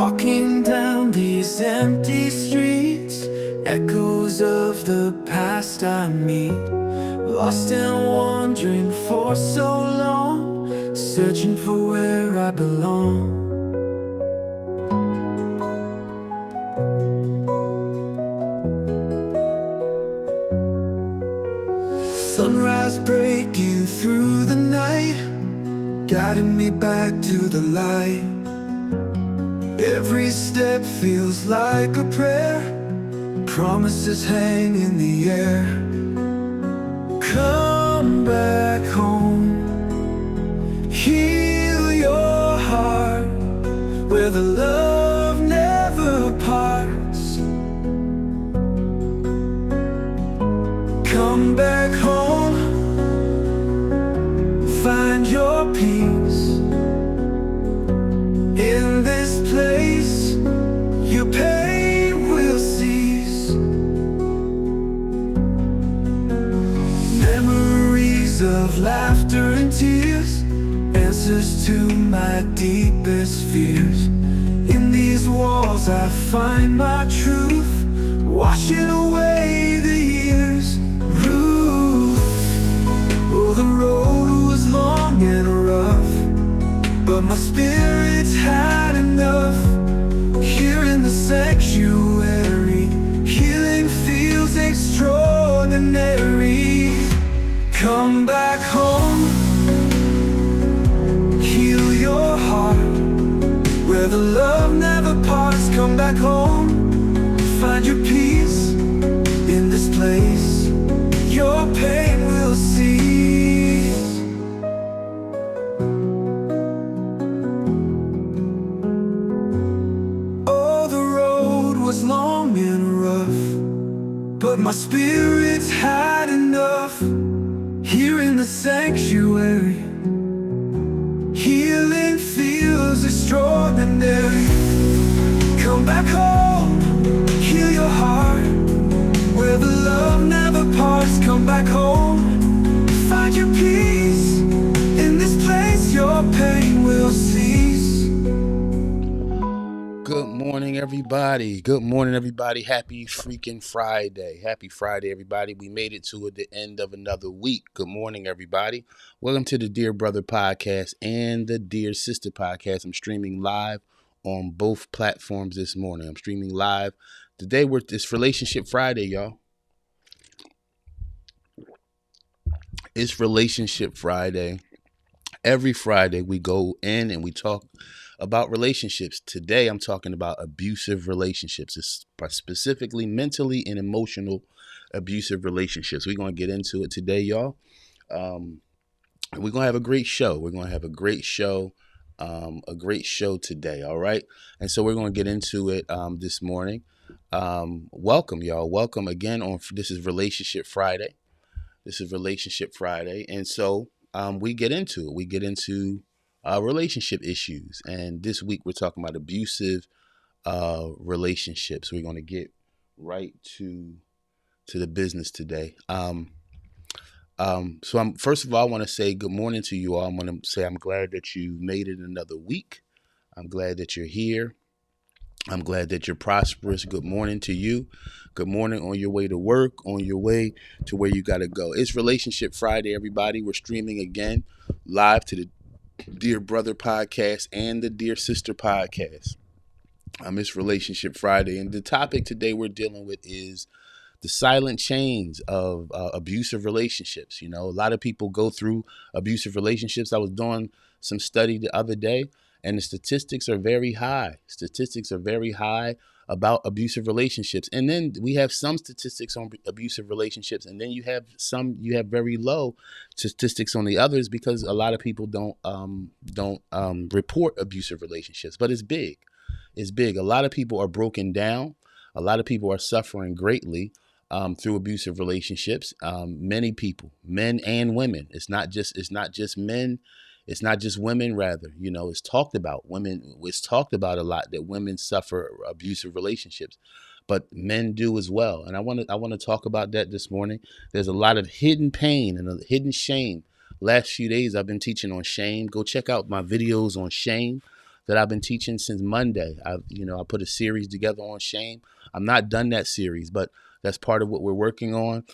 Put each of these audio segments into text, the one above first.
Walking down these empty streets, echoes of the past I meet. Lost and wandering for so long, searching for where I belong. Sunrise breaking through the night, guiding me back to the light. Every step feels like a prayer, promises hang in the air. Come back home, heal your heart, where the love never parts. Come back home, find your peace. In this place, your pain will cease. Memories of laughter and tears, answers to my deepest fears. In these walls I find my truth, washing away the years. Oh, the road was long and rough, but my spirit's had enough. Here in the sanctuary, healing feels extraordinary. Come back home, heal your heart, where the love never parts. Come back home, find your peace. In this place, your pain will cease. Was long and rough, but my spirit's had enough. Here in the sanctuary, healing feels extraordinary. Come back home, heal your heart, where the love never parts. Come back home, find your peace. In this place, your pain will cease. Good morning, everybody. Good morning, everybody. Happy freaking Friday. Happy Friday, everybody. We made it to the end of another week. Good morning, everybody. Welcome to the Dear Brother Podcast and the Dear Sister Podcast. I'm streaming live on both platforms this morning. I'm streaming live. Today, it's Relationship Friday, y'all. It's Relationship Friday. Every Friday, we go in and we talk about relationships. Today, I'm talking about abusive relationships, specifically mentally and emotional abusive relationships. We're going to get into it today, y'all. We're going to have a great show. We're going to have a great show today, all right? And so we're going to get into it this morning. Welcome, y'all. Welcome again this is Relationship Friday. And so we get into it. We get into relationship issues, and this week we're talking about abusive relationships. We're going to get right to the business today. So first of all, I want to say good morning to you all. I want to say I'm glad that you made it another week. I'm glad that you're here. I'm glad that you're prosperous. Good morning to you. Good morning on your way to work, on your way to where you got to go. It's Relationship Friday, everybody. We're streaming again live to the Dear Brother Podcast and the Dear Sister Podcast. It's Relationship Friday, and the topic today we're dealing with is the silent chains of abusive relationships. You know, a lot of people go through abusive relationships. I was doing some study the other day, and the statistics are very high. About abusive relationships. And then we have some statistics on abusive relationships, and then you have very low statistics on the others, because a lot of people don't report abusive relationships. But it's big. A lot of people are broken down. A lot of people are suffering greatly through abusive relationships. Many people, men and women. It's not just men. It's not just women, rather. You know, it's talked about. It's talked about a lot that women suffer abusive relationships, but men do as well. And I want to talk about that this morning. There's a lot of hidden pain and a hidden shame. Last few days I've been teaching on shame. Go check out my videos on shame. that I've been teaching since Monday. I put a series together on shame. I'm not done that series, but that's part of what we're working on.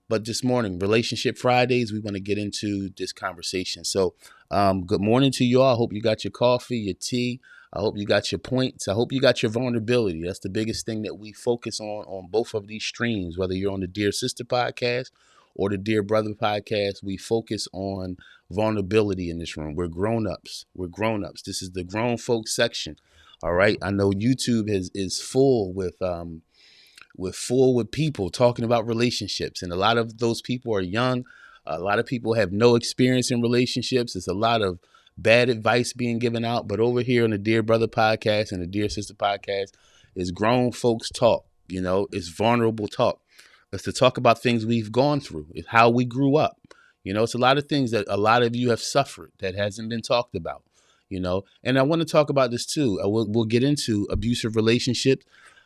But this morning, Relationship Fridays, we want to get into this conversation. So good morning to you all. I hope you got your coffee, your tea. I hope you got your points. I hope you got your vulnerability. That's the biggest thing that we focus on both of these streams, whether you're on the Dear Sister podcast or the Dear Brother podcast. We focus on vulnerability in this room. We're grown-ups. We're grown-ups. This is the grown folks section. All right. I know YouTube is full with people talking about relationships, and a lot of those people are young. A lot of people have no experience in relationships. It's a lot of bad advice being given out. But over here on the Dear Brother podcast and the Dear Sister podcast is grown folks talk. It's vulnerable talk. It's to talk about things we've gone through. It's how we grew up. It's a lot of things that a lot of you have suffered that hasn't been talked about. And I want to talk about this too. We'll get into abusive relationships.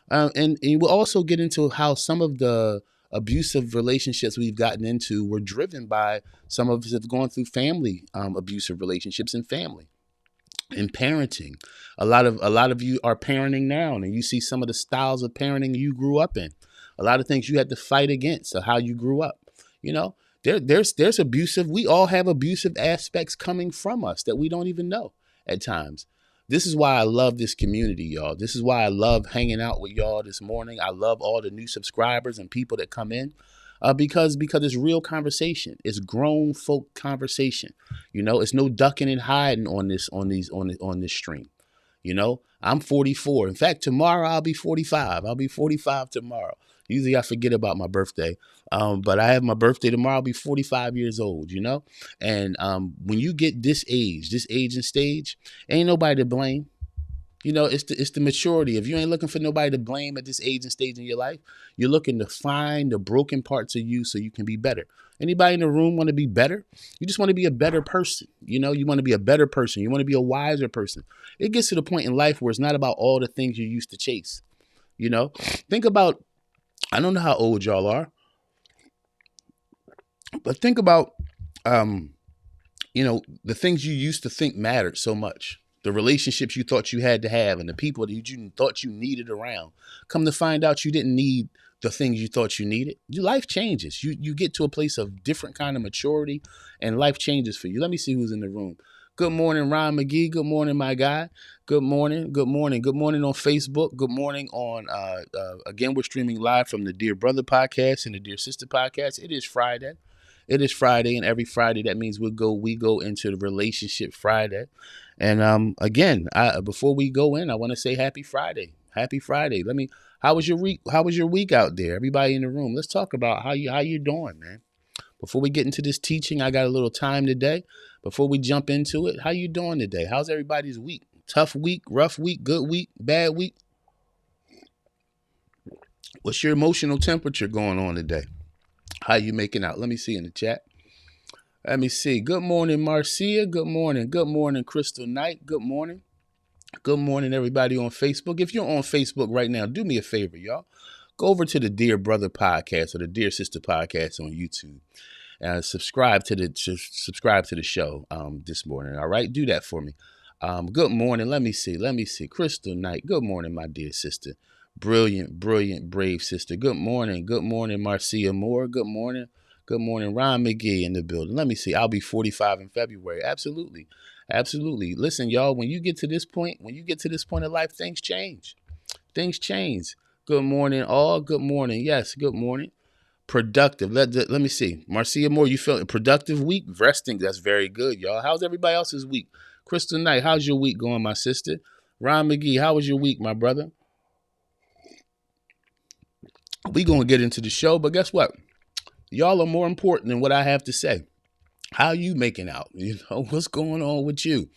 And we'll also get into how some of the abusive relationships we've gotten into were driven by some of us have gone through family abusive relationships and family and parenting. A lot of you are parenting now, and you see some of the styles of parenting you grew up in. A lot of things you had to fight against of how you grew up. There's abusive. We all have abusive aspects coming from us that we don't even know at times. This is why I love this community, y'all. This is why I love hanging out with y'all this morning. I love all the new subscribers and people that come in because it's real conversation. It's grown folk conversation. It's no ducking and hiding on this stream. I'm 44. In fact, tomorrow I'll be 45. I'll be 45 tomorrow. Usually I forget about my birthday, but I have my birthday tomorrow. I'll be 45 years old, And when you get this age and stage, ain't nobody to blame. It's the maturity. If you ain't looking for nobody to blame at this age and stage in your life, you're looking to find the broken parts of you so you can be better. Anybody in the room want to be better? You just want to be a better person. You want to be a better person. You want to be a wiser person. It gets to the point in life where it's not about all the things you used to chase. Think about, I don't know how old y'all are, but think about, the things you used to think mattered so much. The relationships you thought you had to have and the people that you thought you needed around. Come to find out you didn't need the things you thought you needed. Your life changes. You get to a place of different kind of maturity and life changes for you. Let me see who's in the room. Good morning, Ron McGee. Good morning, my guy. Good morning. Good morning. Good morning on Facebook. Good morning on, again, we're streaming live from the Dear Brother podcast and the Dear Sister podcast. It is Friday. It is Friday, and every Friday that means we go into the Relationship Friday. And again, before we go in, I want to say Happy Friday. Happy Friday. How was your week? How was your week out there? Everybody in the room, let's talk about how you doing, man. Before we get into this teaching, I got a little time today. Before we jump into it, how you doing today? How's everybody's week? Tough week, rough week, good week, bad week? What's your emotional temperature going on today? How you making out? Let me see in the chat. Let me see. Good morning, Marcia. Good morning. Good morning, Crystal Knight. Good morning. Good morning, everybody on Facebook. If you're on Facebook right now, do me a favor, y'all. Go over to the Dear Brother podcast or the Dear Sister podcast on YouTube. Subscribe to the show this morning. All right, do that for me. Good morning. Let me see. Crystal Knight. Good morning, my dear sister. Brilliant, brave sister. Good morning, Marcia Moore. Good morning, Ron McGee in the building. Let me see. I'll be 45 in February. Absolutely. Listen, y'all. When you get to this point in life, things change. Good morning, all. Good morning. Yes. Good morning. Productive. Let me see. Marcia Moore, you feel a productive week? Resting. That's very good, y'all. How's everybody else's week? Crystal Knight, how's your week going, my sister? Ron McGee, how was your week, my brother? We going to get into the show, but guess what? Y'all are more important than what I have to say. How you making out? What's going on with you?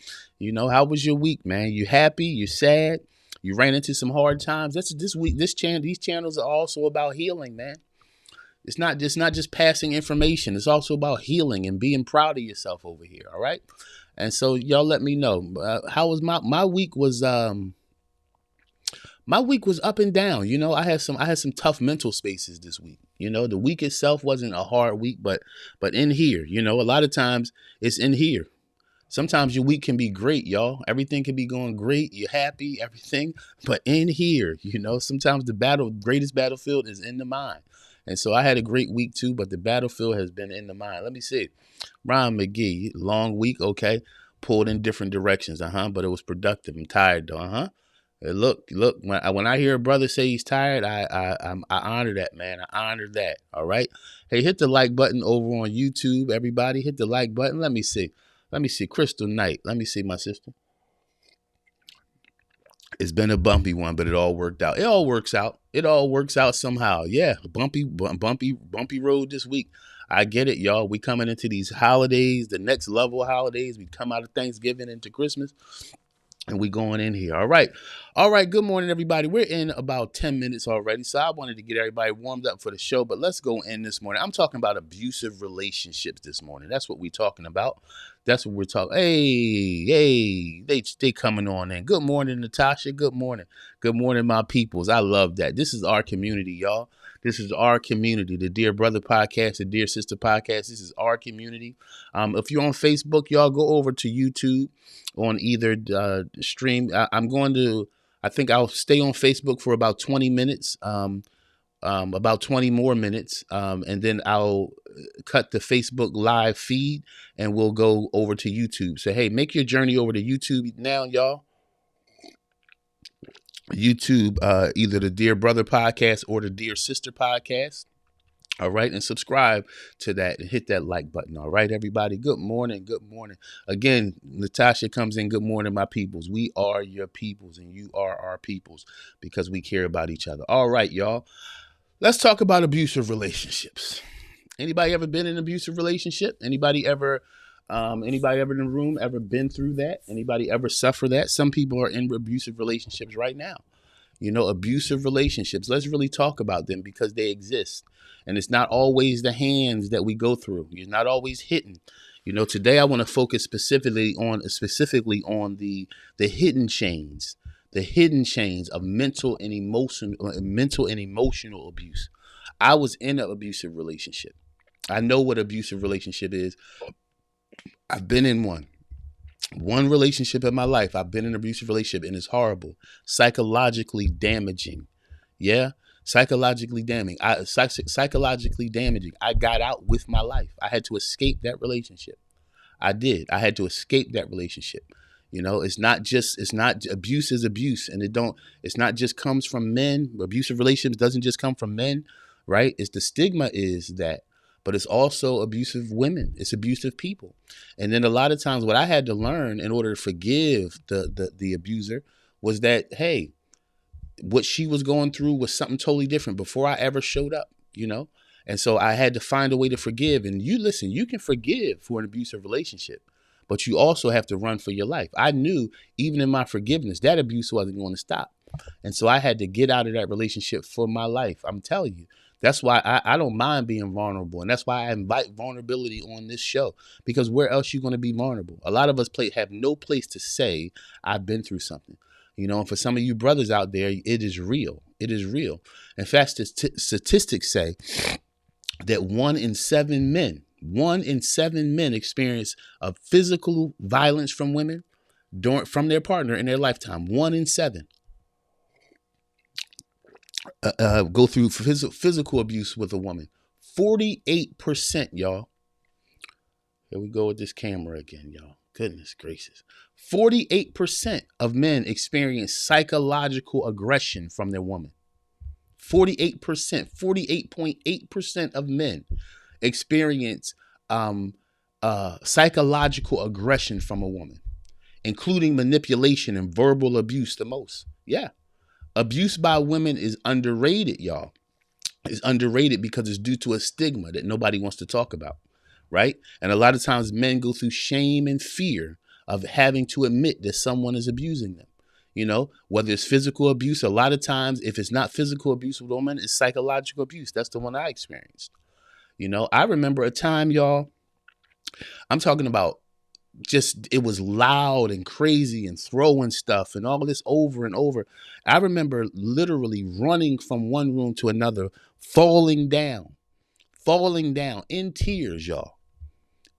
How was your week, man? You happy? You sad? You ran into some hard times? That's this week. These channels are also about healing, man. It's not just passing information. It's also about healing and being proud of yourself over here. All right. And so y'all let me know. How was my week was, my week was up and down. I had some tough mental spaces this week. The week itself wasn't a hard week, but in here, a lot of times it's in here. Sometimes your week can be great, y'all. Everything can be going great. You're happy, everything. But in here, sometimes the greatest battlefield is in the mind. And so I had a great week too, but the battlefield has been in the mind. Let me see. Ryan McGee, long week, okay. Pulled in different directions, but it was productive. I'm tired though, Look, when I hear a brother say he's tired, I honor that, man. I honor that. All right. Hey, hit the like button over on YouTube. Everybody hit the like button. Let me see. Crystal Knight. Let me see, my sister. It's been a bumpy one, but it all worked out. It all works out. It all works out somehow. Yeah. Bumpy road this week. I get it, y'all. We coming into these holidays, the next level holidays. We come out of Thanksgiving into Christmas. And we going in here. All right. Good morning, everybody. We're in about 10 minutes already. So I wanted to get everybody warmed up for the show. But let's go in this morning. I'm talking about abusive relationships this morning. That's what we're talking about. That's what we're talking. Hey, they coming on in. Good morning, Natasha. Good morning. Good morning, my peoples. I love that. This is our community, y'all. This is our community, the Dear Brother Podcast, the Dear Sister Podcast. This is our community. If you're on Facebook, y'all go over to YouTube on either stream. I think I'll stay on Facebook for about 20 minutes, about 20 more minutes, and then I'll cut the Facebook live feed and we'll go over to YouTube. So, hey, make your journey over to YouTube now, y'all. YouTube, either the Dear Brother Podcast or the Dear Sister Podcast. All right. And subscribe to that and hit that like button. All right, everybody. Good morning. Good morning. Again, Natasha comes in. Good morning, my peoples. We are your peoples and you are our peoples because we care about each other. All right, y'all. Let's talk about abusive relationships. Anybody ever been in an abusive relationship? Anybody ever in the room ever been through that? Anybody ever suffer that? Some people are in abusive relationships right now. Abusive relationships. Let's really talk about them because they exist. And it's not always the hands that we go through. You're not always hitting. Today I want to focus specifically on the hidden chains, of mental and emotional abuse. I was in an abusive relationship. I know what abusive relationship is. I've been in one relationship in my life. I've been in an abusive relationship and it's horrible, psychologically damaging. Yeah. Psychologically damaging. Psychologically damaging. I got out with my life. I had to escape that relationship. I did. I had to escape that relationship. It's not abuse is abuse. And it's not just comes from men. Abusive relationships doesn't just come from men, right? It's the stigma is that, but it's also abusive women. It's abusive people. And then a lot of times what I had to learn in order to forgive the abuser was that, hey, what she was going through was something totally different before I ever showed up, And so I had to find a way to forgive. And you can forgive for an abusive relationship, but you also have to run for your life. I knew even in my forgiveness, that abuse wasn't going to stop. And so I had to get out of that relationship for my life. I'm telling you, that's why I don't mind being vulnerable. And that's why I invite vulnerability on this show, because where else you going to be vulnerable? A lot of us have no place to say I've been through something. And for some of you brothers out there, it is real. It is real. In fact, statistics say that 1 in 7 men experience physical violence from women from their partner in their lifetime. 1 in 7 go through physical abuse with a woman. 48%, y'all. Here we go with this camera again, y'all. Goodness gracious. 48% of men experience psychological aggression from their woman. 48%, 48.8% of men experience psychological aggression from a woman, including manipulation and verbal abuse the most. Yeah. Abuse by women is underrated, y'all. It's underrated because it's due to a stigma that nobody wants to talk about. Right. And a lot of times men go through shame and fear of having to admit that someone is abusing them. Whether it's physical abuse, a lot of times, if it's not physical abuse with a woman, it's psychological abuse. That's the one I experienced. I remember a time, y'all, I'm talking about it was loud and crazy and throwing stuff and all this over and over. I remember literally running from one room to another, falling down in tears, y'all.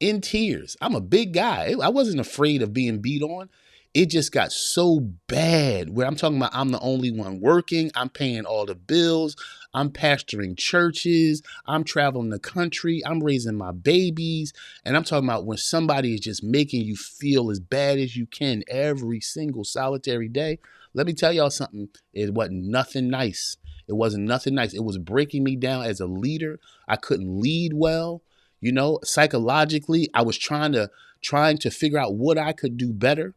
in tears. I'm a big guy. I wasn't afraid of being beat on. It just got so bad where I'm talking about I'm the only one working. I'm paying all the bills. I'm pastoring churches. I'm traveling the country. I'm raising my babies. And I'm talking about when somebody is just making you feel as bad as you can every single solitary day. Let me tell y'all something. It wasn't nothing nice. It wasn't nothing nice. It was breaking me down as a leader. I couldn't lead well. Psychologically, I was trying to figure out what I could do better.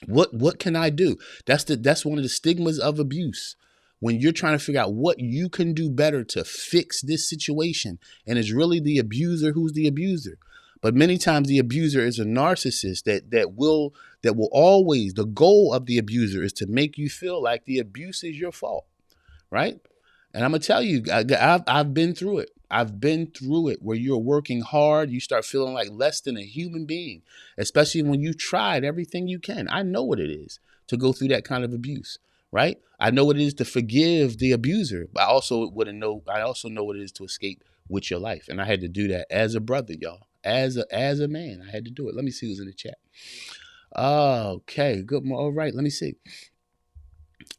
What can I do? That's one of the stigmas of abuse. When you're trying to figure out what you can do better to fix this situation, and it's really the abuser who's the abuser. But many times the abuser is a narcissist that will always, the goal of the abuser is to make you feel like the abuse is your fault, right? And I'm gonna tell you, I've been through it. I've been through it where you're working hard, you start feeling like less than a human being, especially when you've tried everything you can. I know what it is to go through that kind of abuse, right? I know what it is to forgive the abuser, but I also know what it is to escape with your life. And I had to do that as a brother, y'all. As a man, I had to do it. Let me see who's in the chat. Okay, good. All right, let me see.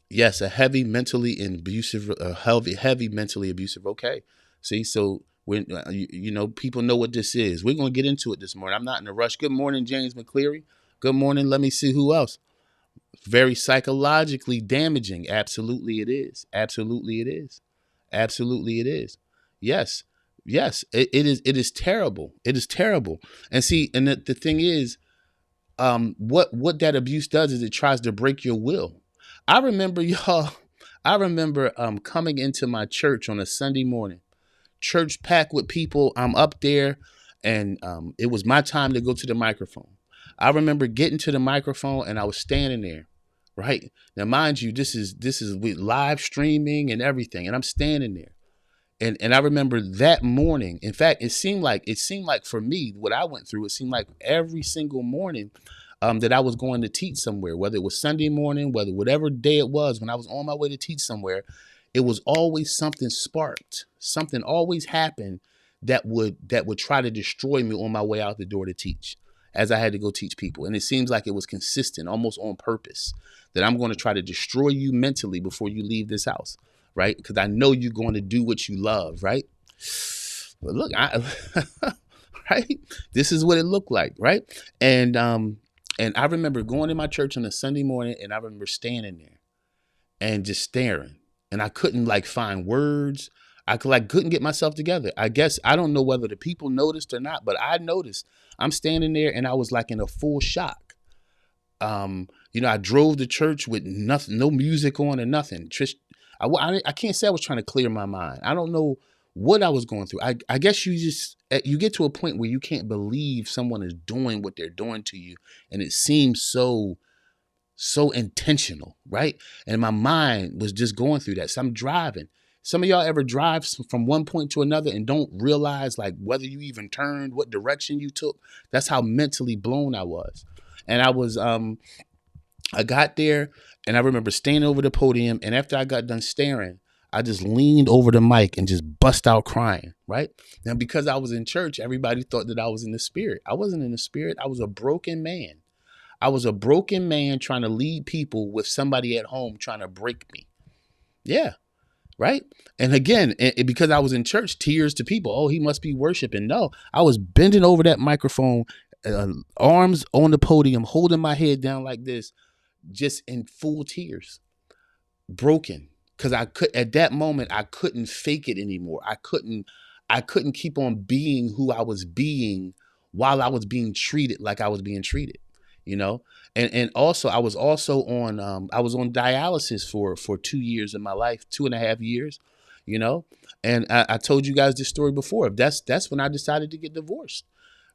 Yes, a heavy mentally abusive. Okay. See, so when people know what this is. We're gonna get into it this morning. I'm not in a rush. Good morning, James McCleary. Good morning. Let me see who else. Very psychologically damaging. Absolutely, it is. Absolutely, it is. Absolutely, it is. Yes, yes, it is. It is terrible. It is terrible. And see, and the thing is, what that abuse does is it tries to break your will. I remember y'all. I remember coming into my church on a Sunday morning, church packed with people. I'm up there, and it was my time to go to the microphone. I remember getting to the microphone, and I was standing there. Right now, mind you, this is with live streaming and everything, and I'm standing there. And I remember that morning. In fact, it seemed like for me, what I went through, it seemed like every single morning that I was going to teach somewhere, whether it was Sunday morning, whatever day it was, when I was on my way to teach somewhere, it was always something sparked. Something always happened that would try to destroy me on my way out the door to teach, as I had to go teach people. And it seems like it was consistent, almost on purpose, that I'm going to try to destroy you mentally before you leave this house, right? Because I know you're going to do what you love, right? But look, right? This is what it looked like, right? And I remember going to my church on a Sunday morning, and I remember standing there and just staring. And I couldn't find words. I couldn't get myself together. I guess I don't know whether the people noticed or not, but I noticed. I'm standing there, and I was in a full shock. I drove to church with nothing, no music on or nothing. I can't say I was trying to clear my mind. I don't know what I was going through. I guess you get to a point where you can't believe someone is doing what they're doing to you, and it seems so intentional, right? And my mind was just going through that. So I'm driving. Some of y'all ever drive from one point to another and don't realize whether you even turned, what direction you took? That's how mentally blown I was. And I got there, and I remember standing over the podium, and after I got done staring, I just leaned over the mic and just bust out crying, right? Now, because I was in church, everybody thought that I was in the spirit. I wasn't in the spirit. I was a broken man. I was a broken man trying to lead people with somebody at home trying to break me. Yeah, right? And again, because I was in church, tears to people. Oh, he must be worshiping. No, I was bending over that microphone, arms on the podium, holding my head down like this, just in full tears, broken. Because at that moment, I couldn't fake it anymore. I couldn't keep on being who I was being while I was being treated like I was being treated. And also I was on dialysis for 2 years of my life, 2.5 years, and I told you guys this story before. That's when I decided to get divorced,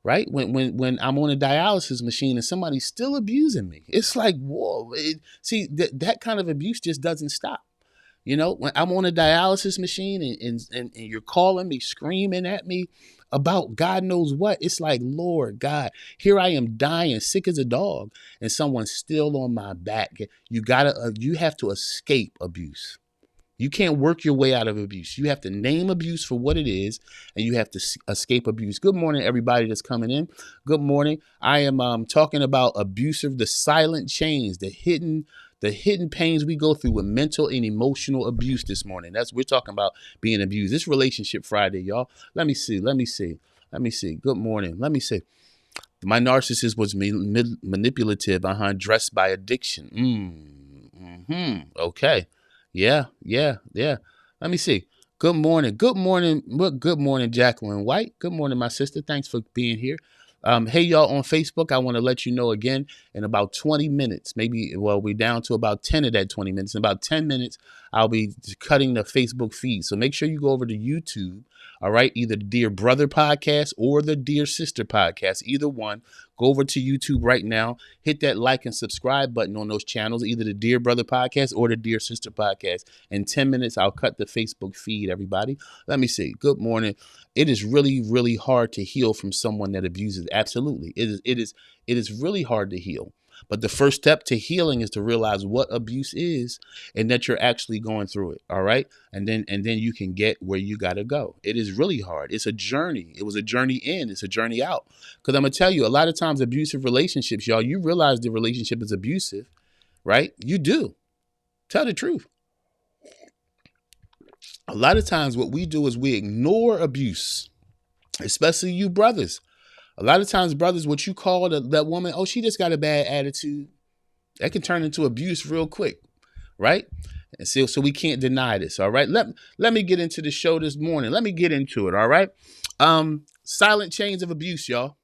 right? When I'm on a dialysis machine and somebody's still abusing me, it's like, whoa, see that kind of abuse just doesn't stop. When I'm on a dialysis machine and you're calling me, screaming at me about God knows what, it's like, Lord God, here I am dying, sick as a dog, and someone's still on my back. You have to escape abuse. You can't work your way out of abuse. You have to name abuse for what it is, and you have to escape abuse. Good morning, everybody that's coming in. Good morning. I am talking about abusive, the silent chains, the hidden pains we go through with mental and emotional abuse this morning. We're talking about being abused. This Relationship Friday, y'all. Let me see. Good morning. Let me see. My narcissist was manipulative, dressed by addiction. Okay. Yeah. Let me see. Good morning. Good morning, Jacqueline White. Good morning, my sister. Thanks for being here. Hey, y'all on Facebook, I want to let you know again, in about 20 minutes, we're down to about 10 of that 20 minutes. In about 10 minutes, I'll be cutting the Facebook feed. So make sure you go over to YouTube. All right. Either the Dear Brother podcast or the Dear Sister podcast, either one. Go over to YouTube right now, hit that like and subscribe button on those channels, either the Dear Brother podcast or the Dear Sister podcast. In 10 minutes, I'll cut the Facebook feed, everybody. Let me see. Good morning. It is really, really hard to heal from someone that abuses. Absolutely. It is really hard to heal. But the first step to healing is to realize what abuse is and that you're actually going through it. All right. And then you can get where you got to go. It is really hard. It's a journey. It was a journey in. It's a journey out. Because I'm going to tell you, a lot of times abusive relationships, y'all, you realize the relationship is abusive, right? You do. Tell the truth. A lot of times what we do is we ignore abuse, especially you brothers. A lot of times, brothers, what you call that woman, oh, she just got a bad attitude, that can turn into abuse real quick, right? And so we can't deny this, all right? Let me get into the show this morning. Let me get into it, all right? Silent chains of abuse, y'all.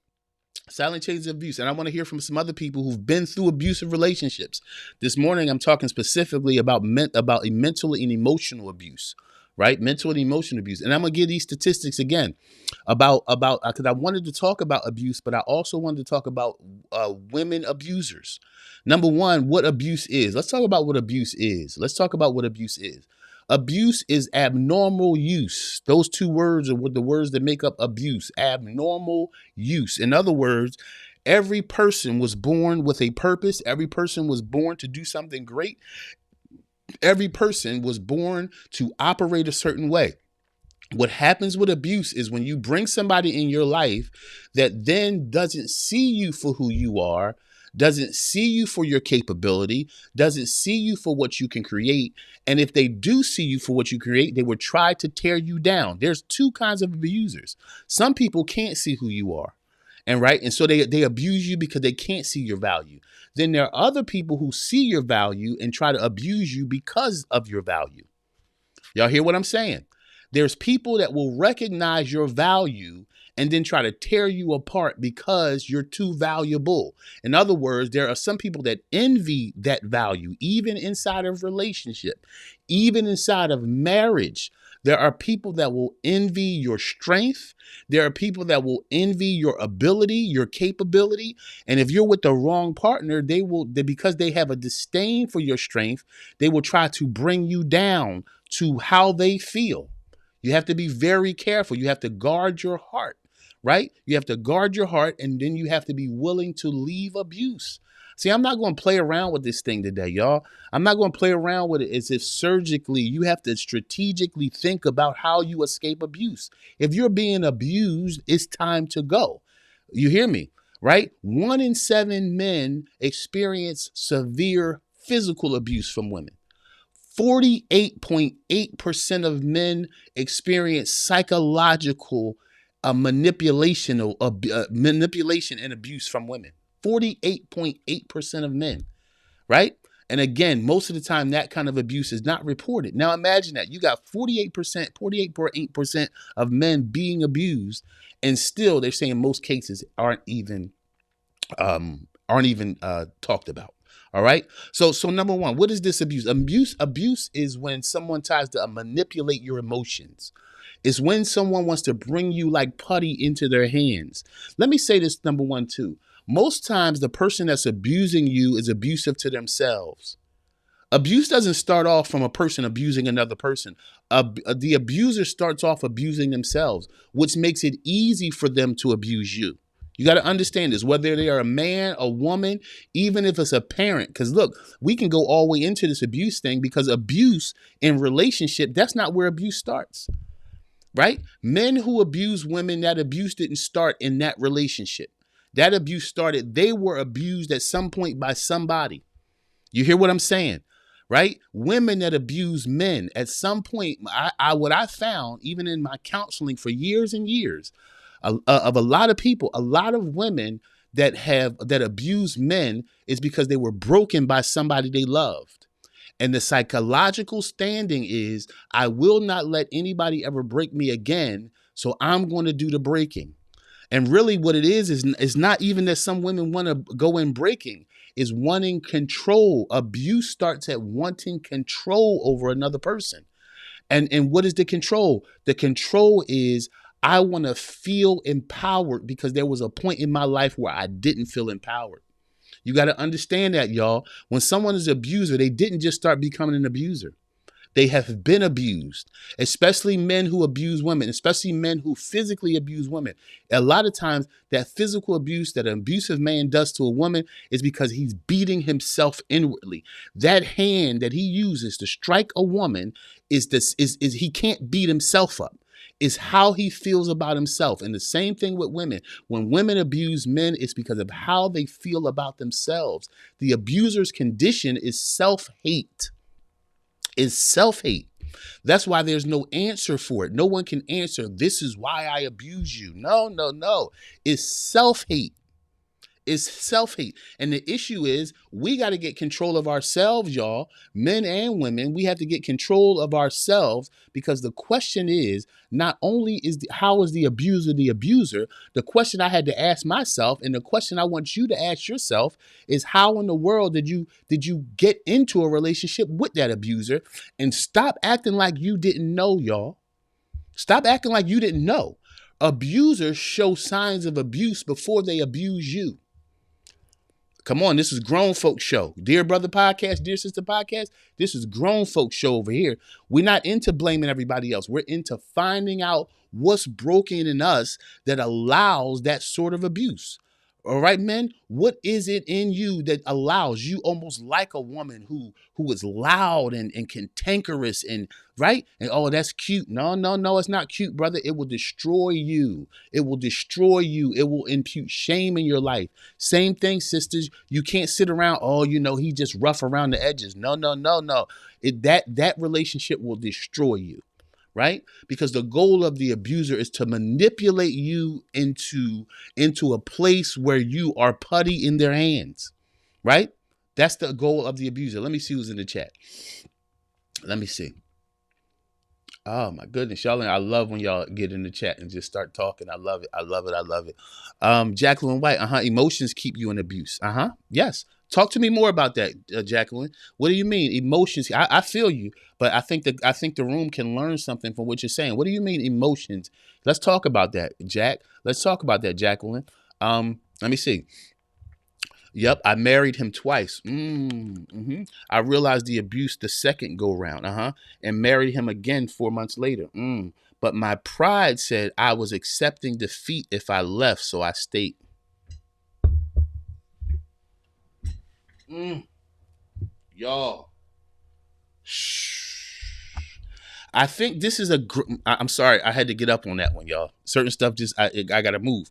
Silent chains of abuse. And I want to hear from some other people who've been through abusive relationships. This morning, I'm talking specifically about mental and emotional abuse, right? Mental and emotional abuse. And I'm going to give these statistics again about because I wanted to talk about abuse, but I also wanted to talk about women abusers. Number one, what abuse is. Let's talk about what abuse is. Abuse is abnormal use. Those two words are the words that make up abuse. Abnormal use. In other words, every person was born with a purpose. Every person was born to do something great. Every person was born to operate a certain way. What happens with abuse is when you bring somebody in your life that then doesn't see you for who you are, doesn't see you for your capability, doesn't see you for what you can create. And if they do see you for what you create, they will try to tear you down. There's two kinds of abusers. Some people can't see who you are. And so they abuse you because they can't see your value. Then there are other people who see your value and try to abuse you because of your value. Y'all hear what I'm saying? There's people that will recognize your value and then try to tear you apart because you're too valuable. In other words, there are some people that envy that value, even inside of relationship, even inside of marriage. There are people that will envy your strength. There are people that will envy your ability, your capability. And if you're with the wrong partner, because they have a disdain for your strength, they will try to bring you down to how they feel. You have to be very careful. You have to guard your heart, right? You have to guard your heart, and then you have to be willing to leave abuse. See, I'm not going to play around with this thing today, y'all. I'm not going to play around with it as if surgically. You have to strategically think about how you escape abuse. If you're being abused, it's time to go. You hear me, right? 1 in 7 men experience severe physical abuse from women. 48.8% of men experience psychological manipulation and abuse from women. 48.8% of men, right? And again, most of the time that kind of abuse is not reported. Now imagine that you got 48.8% of men being abused, and still they're saying most cases aren't even talked about. All right. So number one, what is this abuse? Abuse is when someone tries to manipulate your emotions. It's when someone wants to bring you like putty into their hands. Let me say this, number one, too. Most times the person that's abusing you is abusive to themselves. Abuse doesn't start off from a person abusing another person. The abuser starts off abusing themselves, which makes it easy for them to abuse you. You got to understand this, whether they are a man, a woman, even if it's a parent. Because look, we can go all the way into this abuse thing, because abuse in relationship, that's not where abuse starts, right? Men who abuse women, that abuse didn't start in that relationship. That abuse started, they were abused at some point by somebody. You hear what I'm saying? Right? Women that abuse men at some point, what I found, even in my counseling for years and years, of a lot of people, a lot of women that abuse men is because they were broken by somebody they loved. And the psychological standing is, I will not let anybody ever break me again, so I'm going to do the breaking. And really what it is not even that some women want to go in breaking, is wanting control. Abuse starts at wanting control over another person. And what is the control? The control is, I want to feel empowered, because there was a point in my life where I didn't feel empowered. You got to understand that, y'all. When someone is an abuser, they didn't just start becoming an abuser. They have been abused, especially men who abuse women, especially men who physically abuse women. A lot of times that physical abuse that an abusive man does to a woman is because he's beating himself inwardly. That hand that he uses to strike a woman is he can't beat himself up. Is how he feels about himself. And the same thing with women. When women abuse men, it's because of how they feel about themselves. The abuser's condition is self-hate. Is self-hate. That's why there's no answer for it. No one can answer, this is why I abuse you. No. It's self-hate. Is self-hate. And the issue is, we got to get control of ourselves, y'all. Men and women, we have to get control of ourselves, because the question is, not only how is the abuser the abuser, the question I had to ask myself, and the question I want you to ask yourself, is how in the world did you get into a relationship with that abuser? And stop acting like you didn't know, y'all. Stop acting like you didn't know. Abusers show signs of abuse before they abuse you. Come on, this is grown folks show. Dear brother podcast, dear sister podcast, this is grown folks show over here. We're not into blaming everybody else. We're into finding out what's broken in us that allows that sort of abuse. All right, men, what is it in you that allows you, almost like a woman who is loud and cantankerous and right? And oh, that's cute. No, it's not cute, brother. It will destroy you. It will destroy you. It will impute shame in your life. Same thing, sisters. You can't sit around, oh, he just rough around the edges. No. That relationship will destroy you. Right? Because the goal of the abuser is to manipulate you into a place where you are putty in their hands. Right? That's the goal of the abuser. Let me see who's in the chat. Let me see. Oh my goodness, y'all! I love when y'all get in the chat and just start talking. I love it. Jacqueline White. Emotions keep you in abuse. Yes. Talk to me more about that, Jacqueline. What do you mean emotions? I feel you, but I think the room can learn something from what you're saying. What do you mean emotions? Let's talk about that, Jack. Let's talk about that, Jacqueline. Let me see. Yep, I married him twice. I realized the abuse the second go round. And married him again 4 months later. But my pride said I was accepting defeat if I left, so I stayed. Y'all. I think this is I'm sorry, I had to get up on that one, y'all. Certain stuff I gotta move.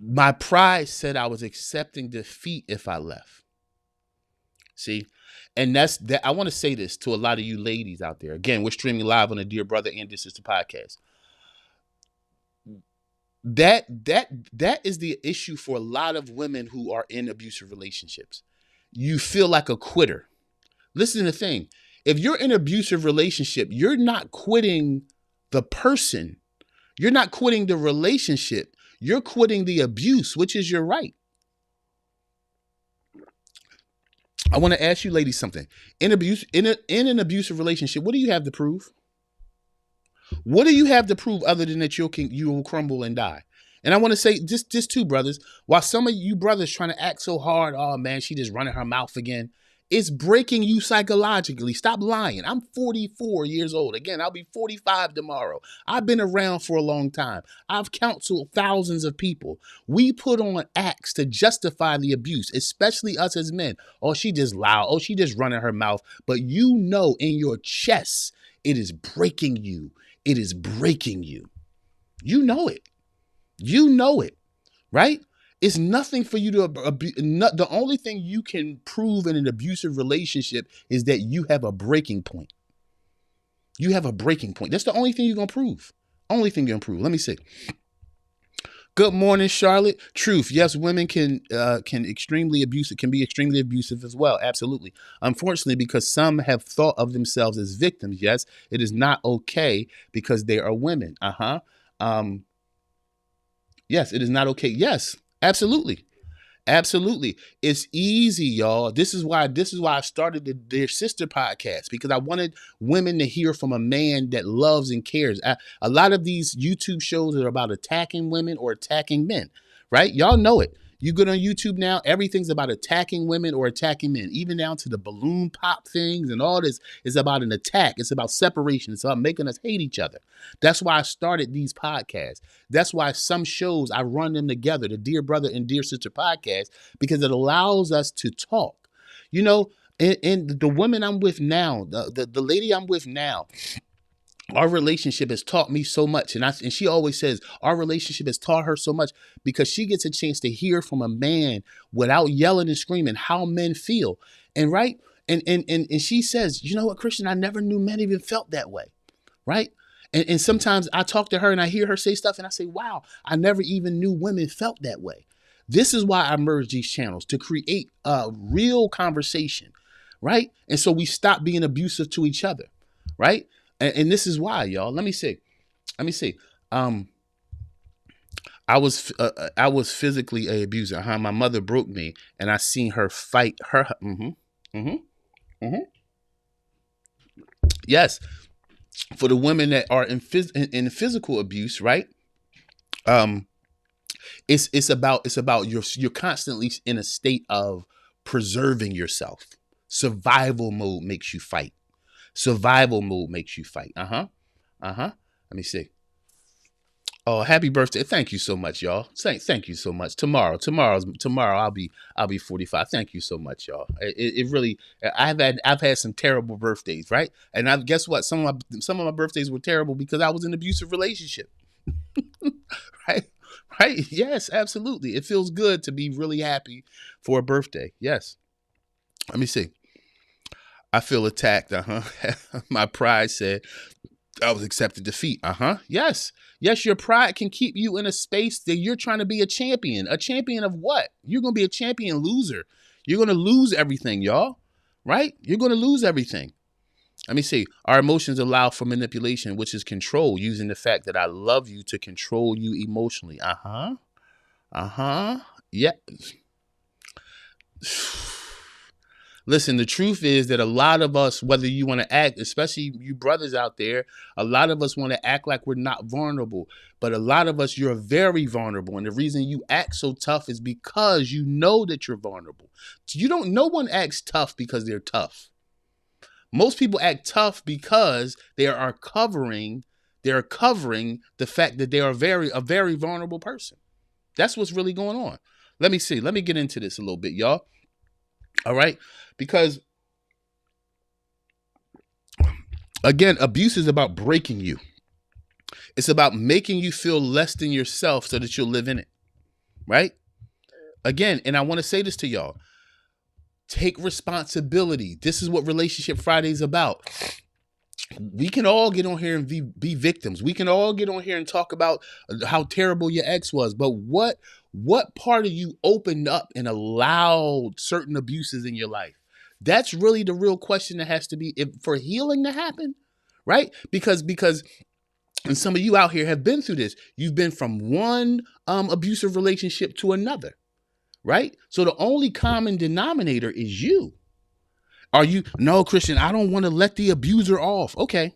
My pride said I was accepting defeat if I left. See? And that's that. I want to say this to a lot of you ladies out there. Again, we're streaming live on the Dear Brother and Dear Sister podcast. That is the issue for a lot of women who are in abusive relationships. You feel like a quitter. Listen to the thing. If you're in an abusive relationship, you're not quitting the person. You're not quitting the relationship. You're quitting the abuse, which is your right. I want to ask you ladies something. In an abusive relationship, what do you have to prove? What do you have to prove other than that you will crumble and die? And I want to say just two brothers, while some of you brothers trying to act so hard, oh man, she just running her mouth again. It's breaking you psychologically. Stop lying. I'm 44 years old. Again, I'll be 45 tomorrow. I've been around for a long time. I've counseled thousands of people. We put on acts to justify the abuse, especially us as men. Oh, she just loud. Oh, she just running her mouth. But you know in your chest, it is breaking you. It is breaking you. You know it. You know it, right? It's nothing for you to the only thing you can prove in an abusive relationship is that you have a breaking point. You have a breaking point. That's the only thing you're going to prove. Only thing you're going to prove. Let me see. Good morning, Charlotte. Truth. Yes, women can extremely abusive, can be extremely abusive as well. Absolutely. Unfortunately, because some have thought of themselves as victims. Yes, it is not okay because they are women. Yes, it is not okay. Yes, absolutely. Absolutely. It's easy, y'all. This is why I started the Dear Sister podcast, because I wanted women to hear from a man that loves and cares. A lot of these YouTube shows are about attacking women or attacking men, right? Y'all know it. You go on YouTube now, everything's about attacking women or attacking men, even down to the balloon pop things and all this is about an attack. It's about separation. It's about making us hate each other. That's why I started these podcasts. That's why some shows, I run them together, the Dear Brother and Dear Sister podcast, because it allows us to talk. You know, and the women I'm with now, the lady I'm with now, our relationship has taught me so much. And she always says our relationship has taught her so much because she gets a chance to hear from a man without yelling and screaming how men feel. And right. And she says, you know what, Christian, I never knew men even felt that way. Right. And sometimes I talk to her and I hear her say stuff and I say, wow, I never even knew women felt that way. This is why I merge these channels, to create a real conversation. Right. And so we stop being abusive to each other. Right. And this is why, y'all. Let me see. I was physically a abuser. My mother broke me, and I seen her fight her. Yes, for the women that are in physical abuse, right? It's about you're constantly in a state of preserving yourself. Survival mode makes you fight. Survival mode makes you fight. Let me see. Oh, happy birthday. Thank you so much, y'all. Thank you so much. Tomorrow I'll be 45. Thank you so much, y'all. It really, I've had some terrible birthdays, right? And guess what? Some of my birthdays were terrible because I was in an abusive relationship. Right? Yes, absolutely. It feels good to be really happy for a birthday. Yes. Let me see. I feel attacked. My pride said I was accepted defeat. Yes. Your pride can keep you in a space that you're trying to be a champion. A champion of what? You're going to be a champion loser. You're going to lose everything, y'all. Right? You're going to lose everything. Let me see. Our emotions allow for manipulation, which is control, using the fact that I love you to control you emotionally. Yeah. Listen, the truth is that a lot of us, whether you want to act, especially you brothers out there, a lot of us want to act like we're not vulnerable. But a lot of us, you're very vulnerable. And the reason you act so tough is because you know that you're vulnerable. No one acts tough because they're tough. Most people act tough because they are covering the fact that they are a very vulnerable person. That's what's really going on. Let me see. Let me get into this a little bit, y'all. All right. Because again, abuse is about breaking you. It's about making you feel less than yourself so that you'll live in it. Right? Again, and I want to say this to y'all. Take responsibility. This is what Relationship Friday is about. We can all get on here and be victims. We can all get on here and talk about how terrible your ex was. But what part of you opened up and allowed certain abuses in your life? That's really the real question that has to be for healing to happen, right? Because and some of you out here have been through this. You've been from one abusive relationship to another, right? So the only common denominator is you. Are you, no, Christian, I don't want to let the abuser off. Okay.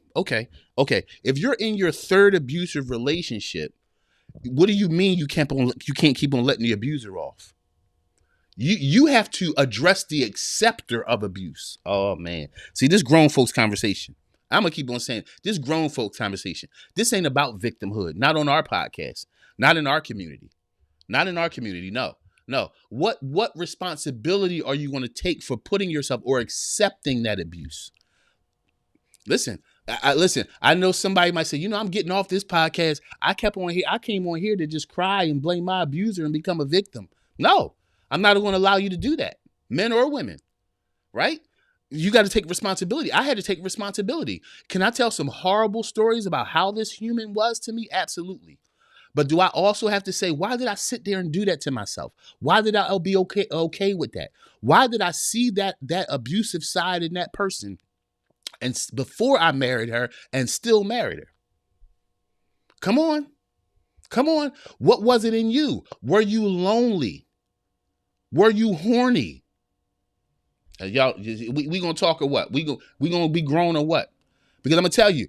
If you're in your third abusive relationship, what do you mean you can't keep on letting the abuser off? You have to address the acceptor of abuse. Oh man. See, this grown folks conversation. I'm gonna keep on saying this grown folks conversation. This ain't about victimhood. Not on our podcast. Not in our community. Not in our community. No. No. What responsibility are you going to take for putting yourself or accepting that abuse? Listen, listen. I know somebody might say, I'm getting off this podcast. I came on here to just cry and blame my abuser and become a victim. No, I'm not going to allow you to do that, men or women. Right? You got to take responsibility. I had to take responsibility. Can I tell some horrible stories about how this human was to me? Absolutely. But do I also have to say, why did I sit there and do that to myself? Why did I be okay with that? Why did I see that abusive side in that person and before I married her and still married her? Come on. Come on. What was it in you? Were you lonely? Were you horny? Y'all, we gonna talk or what? We gonna be grown or what? Because I'm gonna tell you,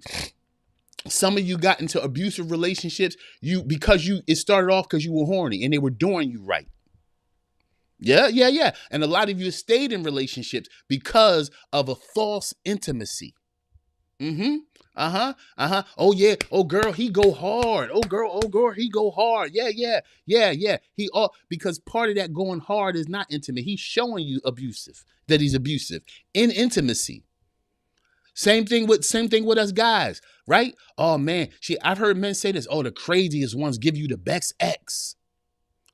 some of you got into abusive relationships it started off because you were horny and they were doing you right. Yeah. And a lot of you stayed in relationships because of a false intimacy. Oh yeah. Oh girl, he go hard. Oh girl, he go hard. Yeah. Because part of that going hard is not intimate. He's showing you that he's abusive in intimacy. Same thing with us guys, right? Oh man, I've heard men say this. Oh, the craziest ones give you the best X.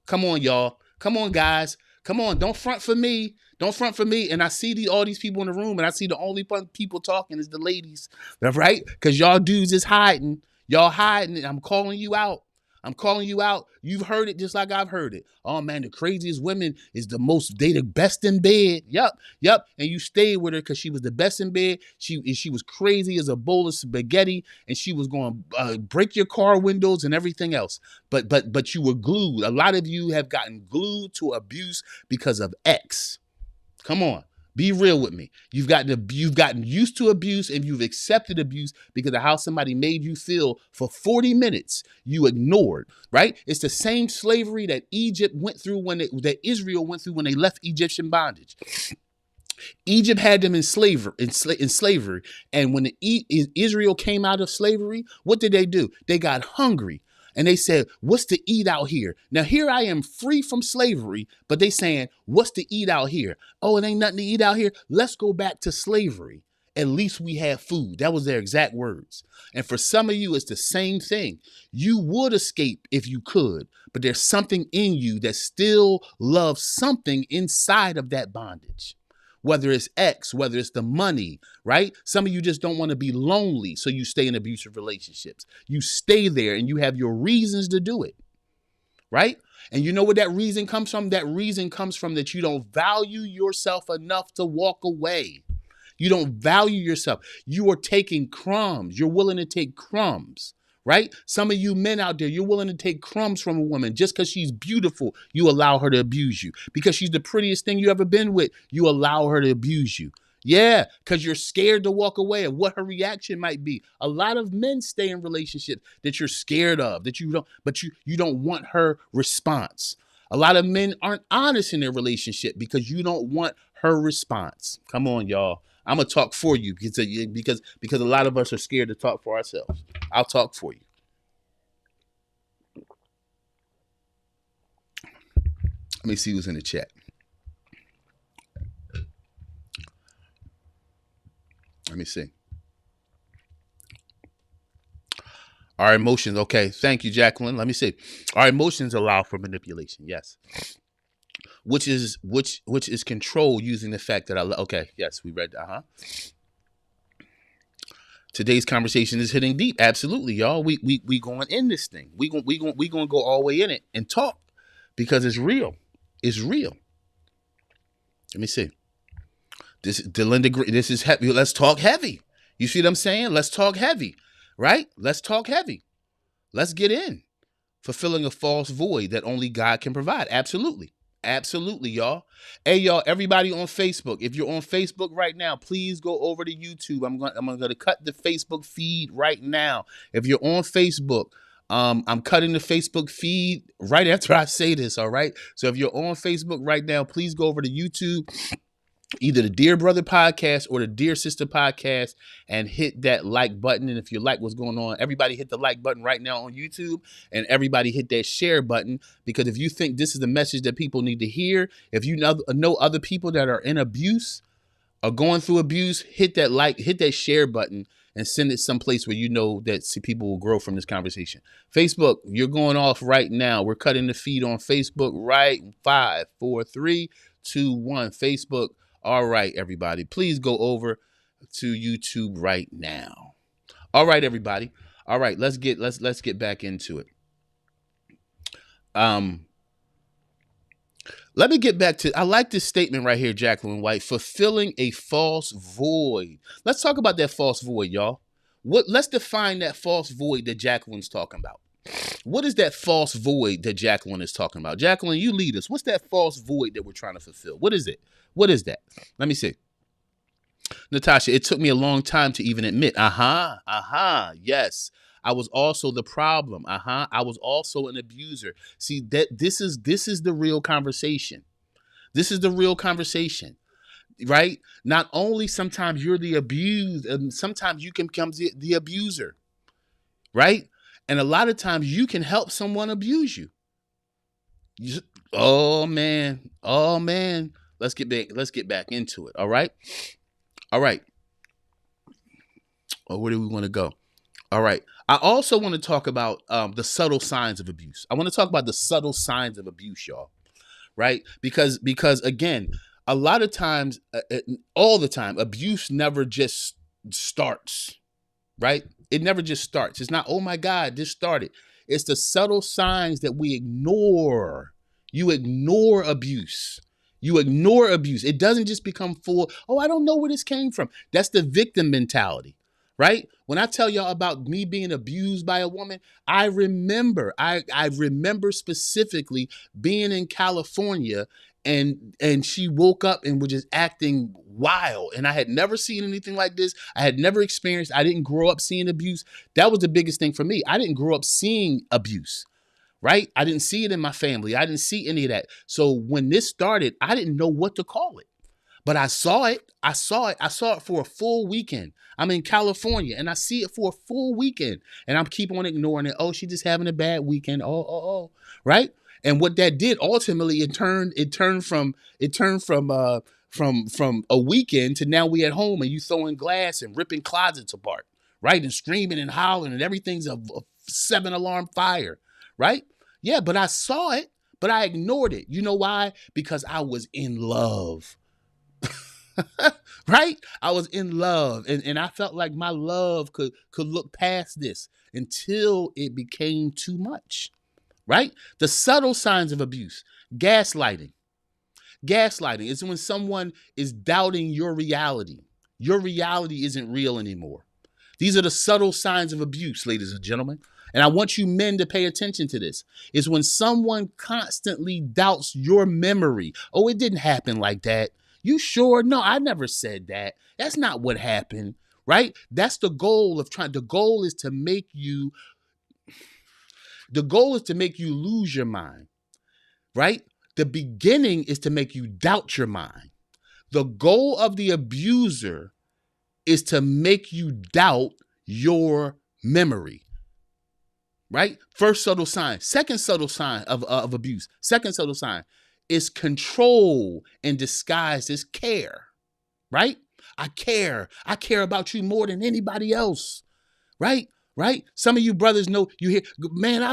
Come on, y'all. Come on, guys. Come on. Don't front for me. And I see all these people in the room, and I see the only people talking is the ladies, right? Because y'all dudes is hiding. Y'all hiding, and I'm calling you out. You've heard it just like I've heard it. Oh man, the craziest women is they the best in bed. Yep. And you stayed with her because she was the best in bed. She was crazy as a bowl of spaghetti, and she was going to break your car windows and everything else. But you were glued. A lot of you have gotten glued to abuse because of X. Come on. Be real with me. You've gotten used to abuse and you've accepted abuse because of how somebody made you feel for 40 minutes. You ignored, right? It's the same slavery that Israel went through when they left Egyptian bondage. Egypt had them in slavery, and when Israel came out of slavery, what did they do? They got hungry. And they said, what's to eat out here? Now, here I am free from slavery, but they saying, what's to eat out here? Oh, it ain't nothing to eat out here. Let's go back to slavery. At least we have food. That was their exact words. And for some of you, it's the same thing. You would escape if you could, but there's something in you that still loves something inside of that bondage. Whether it's X, whether it's the money, right? Some of you just don't want to be lonely, so you stay in abusive relationships. You stay there and you have your reasons to do it, right? And you know where that reason comes from? That reason comes from that you don't value yourself enough to walk away. You don't value yourself. You are taking crumbs. You're willing to take crumbs. Right? Some of you men out there, you're willing to take crumbs from a woman just because she's beautiful. You allow her to abuse you because she's the prettiest thing you ever been with. You allow her to abuse you. Yeah, because you're scared to walk away and what her reaction might be. A lot of men stay in relationships that you're scared of, that you don't want her response. A lot of men aren't honest in their relationship because you don't want her response. Come on, y'all. I'm going to talk for you because a lot of us are scared to talk for ourselves. I'll talk for you. Let me see who's in the chat. Let me see. Our emotions. Okay. Thank you, Jacqueline. Let me see. Our emotions allow for manipulation. Yes. Which is control using the fact that okay. Yes, we read that. Today's conversation is hitting deep. Absolutely, y'all. We going in this thing. We gonna go all the way in it and talk because it's real. It's real. Let me see. This is heavy. Let's talk heavy. You see what I'm saying? Let's talk heavy, right? Let's talk heavy. Let's get in. Fulfilling a false void that only God can provide. Absolutely. Absolutely, y'all. Hey, y'all, everybody on Facebook. If you're on Facebook right now, please go over to YouTube. I'm going to cut the Facebook feed right now. If you're on Facebook, I'm cutting the Facebook feed right after I say this, all right? So if you're on Facebook right now, please go over to YouTube, either the Dear Brother Podcast or the Dear Sister Podcast, and hit that like button. And if you like what's going on, everybody hit the like button right now on YouTube, and everybody hit that share button, because if you think this is the message that people need to hear, if you know other people that are in abuse or going through abuse, hit that share button and send it someplace where you know that people will grow from this conversation. Facebook, you're going off right now. We're cutting the feed on Facebook right 5, 4, 3, 2, 1. Facebook. All right, everybody, please go over to YouTube right now. All right, everybody. All right, let's get back into it. Let me get back to, I like this statement right here, Jacqueline White, fulfilling a false void. Let's talk about that false void, y'all. Let's define that false void that Jacqueline's talking about. What is that false void that Jacqueline is talking about? Jacqueline, you lead us. What's that false void that we're trying to fulfill? What is it? What is that? Let me see. Natasha, it took me a long time to even admit. Yes. I was also the problem. I was also an abuser. See, that this is the real conversation. This is the real conversation, right? Not only sometimes you're the abused, and sometimes you can become the abuser, right? And a lot of times you can help someone abuse you. Oh man. Let's get back into it. All right. Well, where do we want to go? All right. I also want to talk about the subtle signs of abuse. I want to talk about the subtle signs of abuse, y'all. Right? Because again, a lot of times, all the time, abuse never just starts. Right? It never just starts. It's not, oh my God, this started. It's the subtle signs that we ignore. You ignore abuse. It doesn't just become full. Oh, I don't know where this came from. That's the victim mentality, right? When I tell y'all about me being abused by a woman, I remember specifically being in California, and she woke up and was just acting wild. And I had never seen anything like this. I had never experienced. I didn't grow up seeing abuse. That was the biggest thing for me. I didn't grow up seeing abuse. Right? I didn't see it in my family. I didn't see any of that. So when this started, I didn't know what to call it. But I saw it. I saw it for a full weekend. I'm in California and I see it for a full weekend. And I'm keep on ignoring it. Oh, she's just having a bad weekend. Oh. Right? And what that did ultimately, it turned from a weekend to now we at home and you throwing glass and ripping closets apart. Right? And screaming and hollering and everything's a 7-alarm fire. Right? Yeah, but I saw it, but I ignored it. You know why? Because I was in love. Right? I was in love. And I felt like my love could look past this until it became too much. Right? The subtle signs of abuse. Gaslighting. Gaslighting is when someone is doubting your reality. Your reality isn't real anymore. These are the subtle signs of abuse, ladies and gentlemen. And I want you men to pay attention to this. It's when someone constantly doubts your memory. Oh, it didn't happen like that. You sure? No, I never said that. That's not what happened, right? That's the goal the goal is to make you lose your mind, right? The beginning is to make you doubt your mind. The goal of the abuser is to make you doubt your memory. Right? First subtle sign. Second subtle sign of abuse. Second subtle sign is control and disguised as care. Right? I care. I care about you more than anybody else. Right? Right? Some of you brothers know, you hear, man, I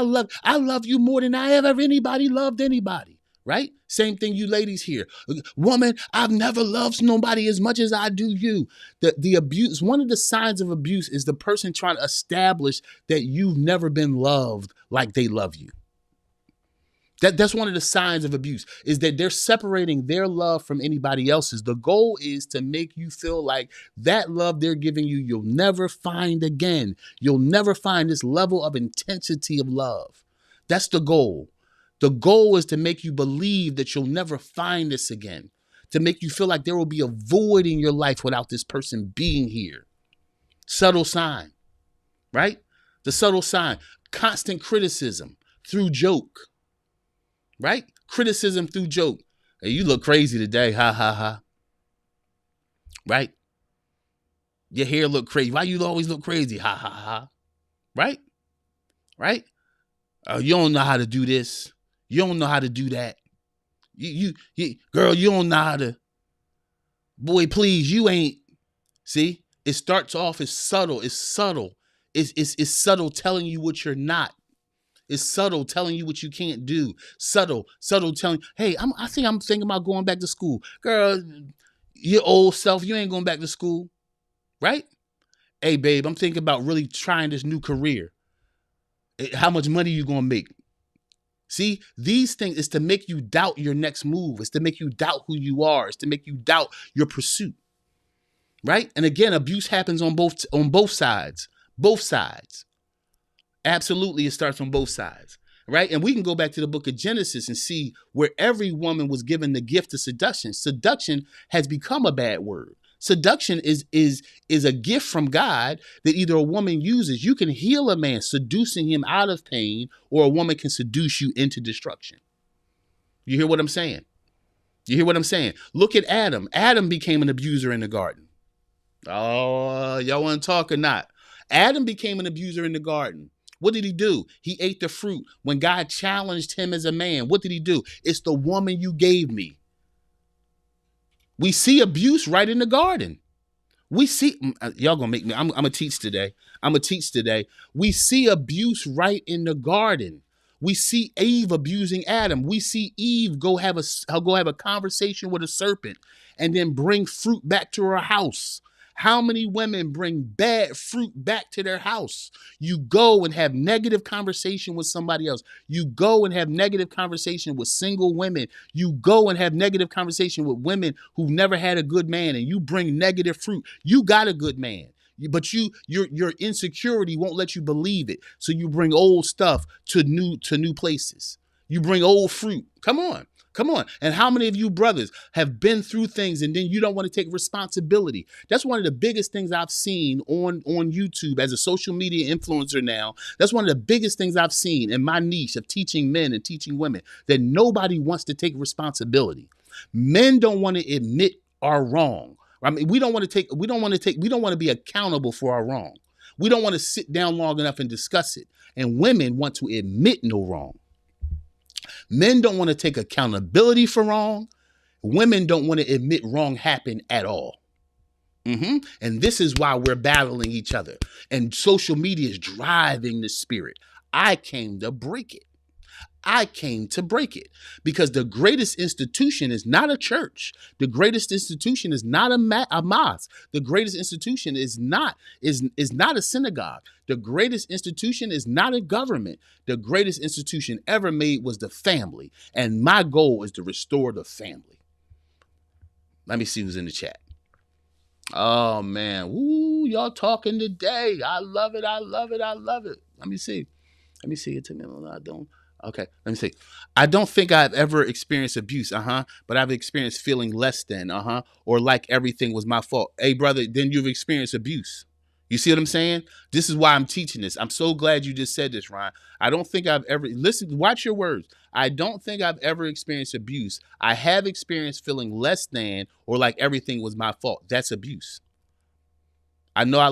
love you more than I ever anybody loved anybody. Right? Same thing you ladies hear. Woman, I've never loved nobody as much as I do you. The abuse, one of the signs of abuse is the person trying to establish that you've never been loved like they love you. That's one of the signs of abuse, is that they're separating their love from anybody else's. The goal is to make you feel like that love they're giving you, you'll never find again. You'll never find this level of intensity of love. That's the goal. The goal is to make you believe that you'll never find this again, to make you feel like there will be a void in your life without this person being here. Subtle sign, right? The subtle sign. Constant criticism through joke, right? Criticism through joke. Hey, you look crazy today. Ha ha ha. Right? Your hair look crazy. Why you always look crazy? Ha ha ha. Right? Right? You don't know how to do this. You don't know how to do that. Girl, you don't know how to. Boy, please, you ain't. See? It starts off as subtle. It's subtle. It's subtle telling you what you're not. It's subtle telling you what you can't do. Subtle telling, hey, I think I'm thinking about going back to school. Girl, your old self, you ain't going back to school. Right? Hey, babe, I'm thinking about really trying this new career. How much money you going to make? See, these things is to make you doubt your next move. It's to make you doubt who you are. It's to make you doubt your pursuit. Right? And again, abuse happens on both sides. Both sides. Absolutely, it starts on both sides, right? And we can go back to the book of Genesis and see where every woman was given the gift of seduction. Seduction has become a bad word. Seduction is a gift from God that either a woman uses. You can heal a man seducing him out of pain, or a woman can seduce you into destruction. You hear what I'm saying? You hear what I'm saying? Look at Adam. Adam became an abuser in the garden. Oh, y'all want to talk or not? Adam became an abuser in the garden. What did he do? He ate the fruit. When God challenged him as a man, what did he do? It's the woman you gave me. We see abuse right in the garden. We see, y'all gonna make me, I'm gonna teach today. We see abuse right in the garden. We see Eve abusing Adam. We see Eve go have a conversation with a serpent and then bring fruit back to her house. How many women bring bad fruit back to their house? You go and have negative conversation with somebody else. You go and have negative conversation with single women. You go and have negative conversation with women who've never had a good man, and you bring negative fruit. You got a good man, but your insecurity won't let you believe it. So you bring old stuff to new places. You bring old fruit. Come on. And how many of you brothers have been through things and then you don't want to take responsibility? That's one of the biggest things I've seen on YouTube as a social media influencer now. That's one of the biggest things I've seen in my niche of teaching men and teaching women, that nobody wants to take responsibility. Men don't want to admit our wrong. I mean, we don't want to be accountable for our wrong. We don't want to sit down long enough and discuss it. And women want to admit no wrong. Men don't want to take accountability for wrong. Women don't want to admit wrong happened at all. And this is why we're battling each other. And social media is driving the spirit. I came to break it. Because the greatest institution is not a church. The greatest institution is not a mosque. The greatest institution is not a synagogue. The greatest institution is not a government. The greatest institution ever made was the family. And my goal is to restore the family. Let me see who's in the chat. Oh man, woo, y'all talking today. I love it. Let me see. It took me a little. Okay, let me see. I don't think I've ever experienced abuse, but I've experienced feeling less than, or like everything was my fault. Hey, brother, then you've experienced abuse. You see what I'm saying? This is why I'm teaching this. I'm so glad you just said this, Ron. I don't think I've ever, listen, watch your words. I don't think I've ever experienced abuse. I have experienced feeling less than, or like everything was my fault. That's abuse. I know I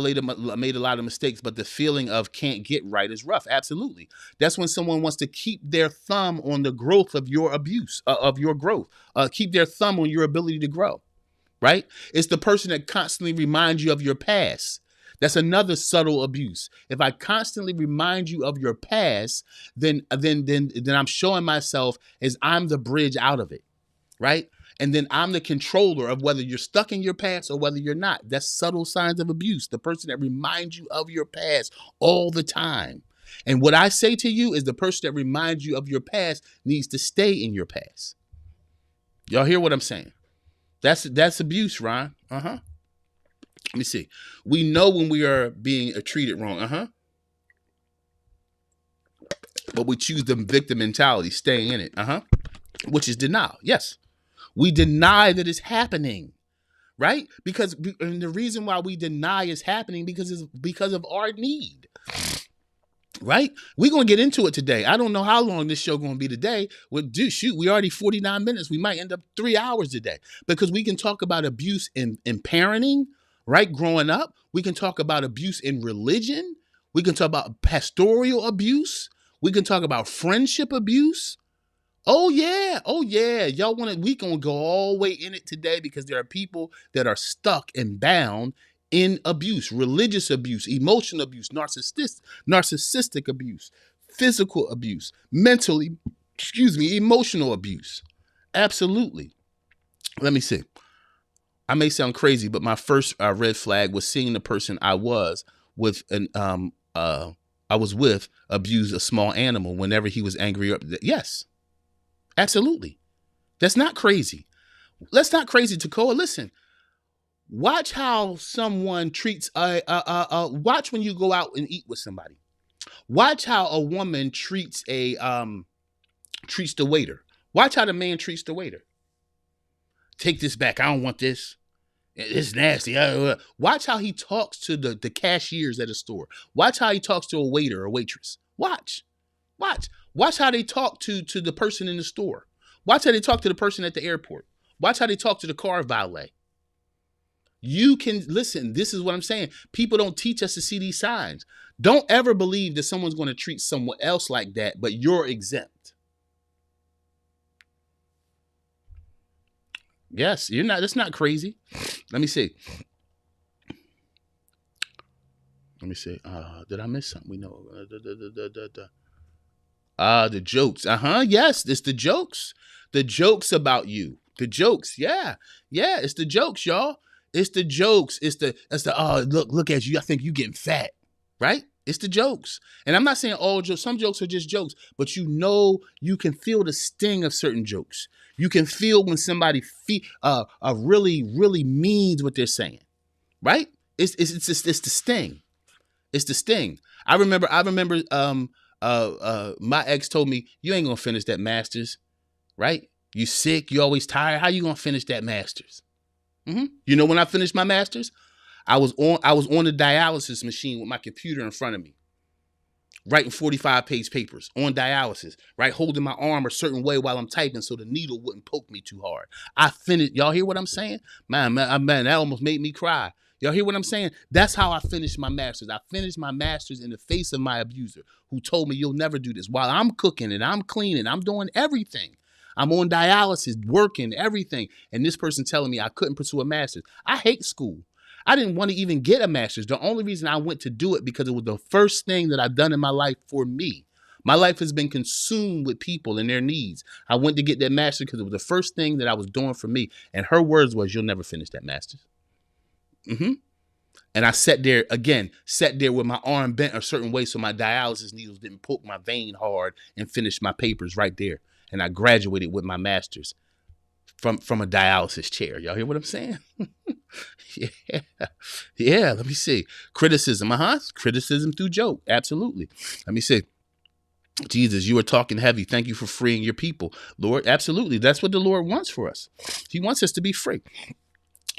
made a lot of mistakes, but the feeling of can't get right is rough. Absolutely. That's when someone wants to keep their thumb on the growth of your abuse, of your growth, keep their thumb on your ability to grow, right? It's the person that constantly reminds you of your past. That's another subtle abuse. If I constantly remind you of your past, then I'm showing myself as I'm the bridge out of it, right? And then I'm the controller of whether you're stuck in your past or whether you're not. That's subtle signs of abuse. The person that reminds you of your past all the time. And what I say to you is the person that reminds you of your past needs to stay in your past. Y'all hear what I'm saying? That's abuse, Ron. Let me see. We know when we are being treated wrong. But we choose the victim mentality, staying in it. Which is denial. Yes. We deny that it's happening, right? And the reason why we deny it's happening because of our need. right? We're gonna get into it today. I don't know how long this show gonna be today. Shoot, we already 49 minutes. We might end up 3 hours today because we can talk about abuse in parenting, right? Growing up. We can talk about abuse in religion. We can talk about pastoral abuse. We can talk about friendship abuse. Oh yeah, oh yeah. Y'all want to? We gonna go all the way in it today because there are people that are stuck and bound in abuse, religious abuse, emotional abuse, narcissistic abuse, physical abuse, mentally, emotional abuse. Absolutely. Let me see. I may sound crazy, but my first red flag was seeing the person I was with I was with abuse a small animal whenever he was angry. Yes, absolutely. That's not crazy. That's not crazy, Takoa. Listen, watch how someone treats. Watch when you go out and eat with somebody. Watch how a woman treats treats the waiter. Watch how the man treats the waiter. Take this back. I don't want this. It's nasty. Watch how he talks to the cashiers at a store. Watch how he talks to a waiter or waitress. Watch. Watch how they talk to the person in the store. Watch how they talk to the person at the airport. Watch how they talk to the car valet. You can listen. This is what I'm saying. People don't teach us to see these signs. Don't ever believe that someone's going to treat someone else like that, but you're exempt. Yes, you're not. That's not crazy. Let me see. Did I miss something? We know. The jokes. Yes, it's the jokes. The jokes about you. The jokes. Yeah. It's the jokes, y'all. It's the jokes. It's the oh, look at you. I think you getting fat. Right? It's the jokes. And I'm not saying all jokes. Some jokes are just jokes, but you can feel the sting of certain jokes. You can feel when somebody really, really means what they're saying. Right? It's the sting. It's the sting. I remember my ex told me, you ain't gonna finish that master's, right? You sick, you always tired. How you gonna finish that master's? You know when I finished my master's? I was on the dialysis machine with my computer in front of me, writing 45-page papers on dialysis, right? Holding my arm a certain way while I'm typing so the needle wouldn't poke me too hard. I finished. Y'all hear what I'm saying? Man, that almost made me cry. Y'all hear what I'm saying? That's how I finished my master's. I finished my master's in the face of my abuser who told me you'll never do this. While I'm cooking and I'm cleaning, I'm doing everything. I'm on dialysis, working, everything. And this person telling me I couldn't pursue a master's. I hate school. I didn't want to even get a master's. The only reason I went to do it because it was the first thing that I've done in my life for me. My life has been consumed with people and their needs. I went to get that master's because it was the first thing that I was doing for me. And her words was, you'll never finish that master's. And I sat there with my arm bent a certain way so my dialysis needles didn't poke my vein hard, and finished my papers right there. And I graduated with my master's from a dialysis chair. Y'all hear what I'm saying? Yeah. Let me see. Criticism. Criticism through joke. Absolutely. Let me see. Jesus, you are talking heavy. Thank you for freeing your people, Lord. Absolutely. That's what the Lord wants for us. He wants us to be free.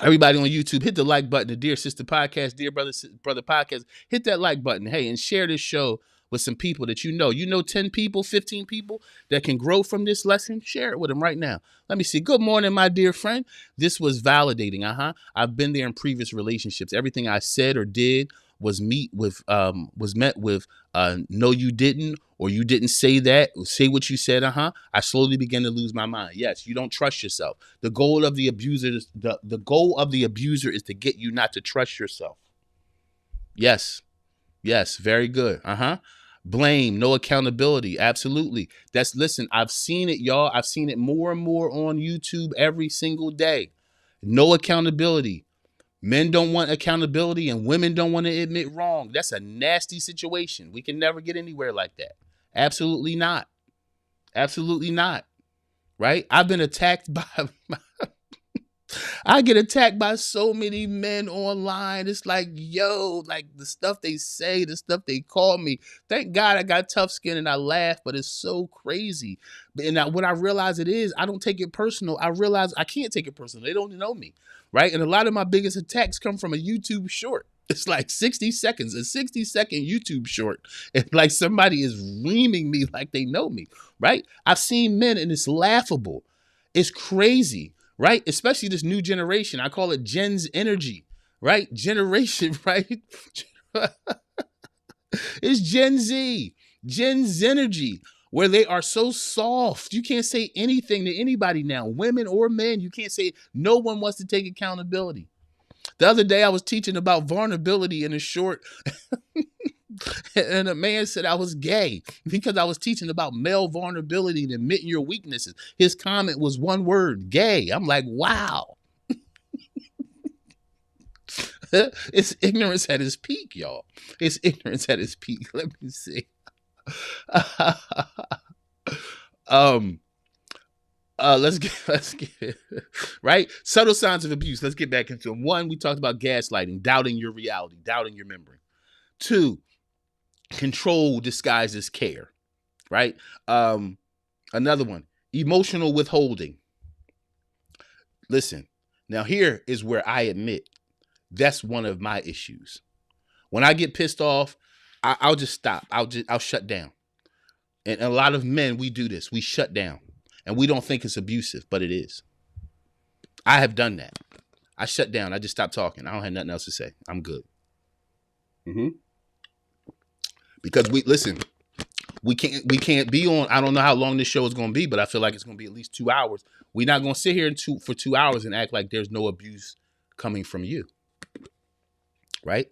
Everybody on YouTube, hit the like button. The Dear Sister Podcast, Dear Brother Podcast, hit that like button. Hey, and share this show with some people that you know. 10 people, 15 people that can grow from this lesson. Share it with them right now. Let me see. Good morning, my dear friend. This was validating. I've been there in previous relationships. Everything I said or did was met with no, you didn't, or you didn't say that, or say what you said. I slowly began to lose my mind. Yes, you don't trust yourself. The goal of the abuser is the goal of the abuser is to get you not to trust yourself. Yes, very good. Blame, no accountability. Absolutely. Listen, I've seen it, y'all. I've seen it more and more on YouTube every single day. No accountability. Men don't want accountability and women don't want to admit wrong. That's a nasty situation. We can never get anywhere like that. Absolutely not. Absolutely not. Right? I've been attacked by I get attacked by so many men online. It's like, yo, like the stuff they say, the stuff they call me. Thank God I got tough skin and I laugh, but it's so crazy. And what I realize it is, I don't take it personal. I realize I can't take it personal. They don't know me, right? And a lot of my biggest attacks come from a YouTube short. It's like 60 seconds, a 60-second YouTube short. And like somebody is reaming me like they know me, right? I've seen men and it's laughable. It's crazy, right? Especially this new generation. I call it Gen's energy, right? Generation, right? It's Gen Z, Gen's energy, where they are so soft. You can't say anything to anybody now, women or men. You can't say, no one wants to take accountability. The other day I was teaching about vulnerability in a short and a man said I was gay because I was teaching about male vulnerability and admitting your weaknesses. His comment was one word, gay. I'm like, wow. It's ignorance at its peak, y'all. It's ignorance at its peak. Let me see. Let's get it. Right? Subtle signs of abuse. Let's get back into them. One, we talked about gaslighting, doubting your reality, doubting your memory. Two, control disguises care. Right? Another one, emotional withholding. Listen, now here is where I admit that's one of my issues. When I get pissed off, I'll just stop. I'll shut down. And a lot of men, we do this. We shut down. And we don't think it's abusive, but it is. I have done that. I shut down. I just stopped talking. I don't have nothing else to say. I'm good. Because we can't be on. I don't know how long this show is going to be, but I feel like it's going to be at least 2 hours. We're not going to sit here for 2 hours and act like there's no abuse coming from you. Right?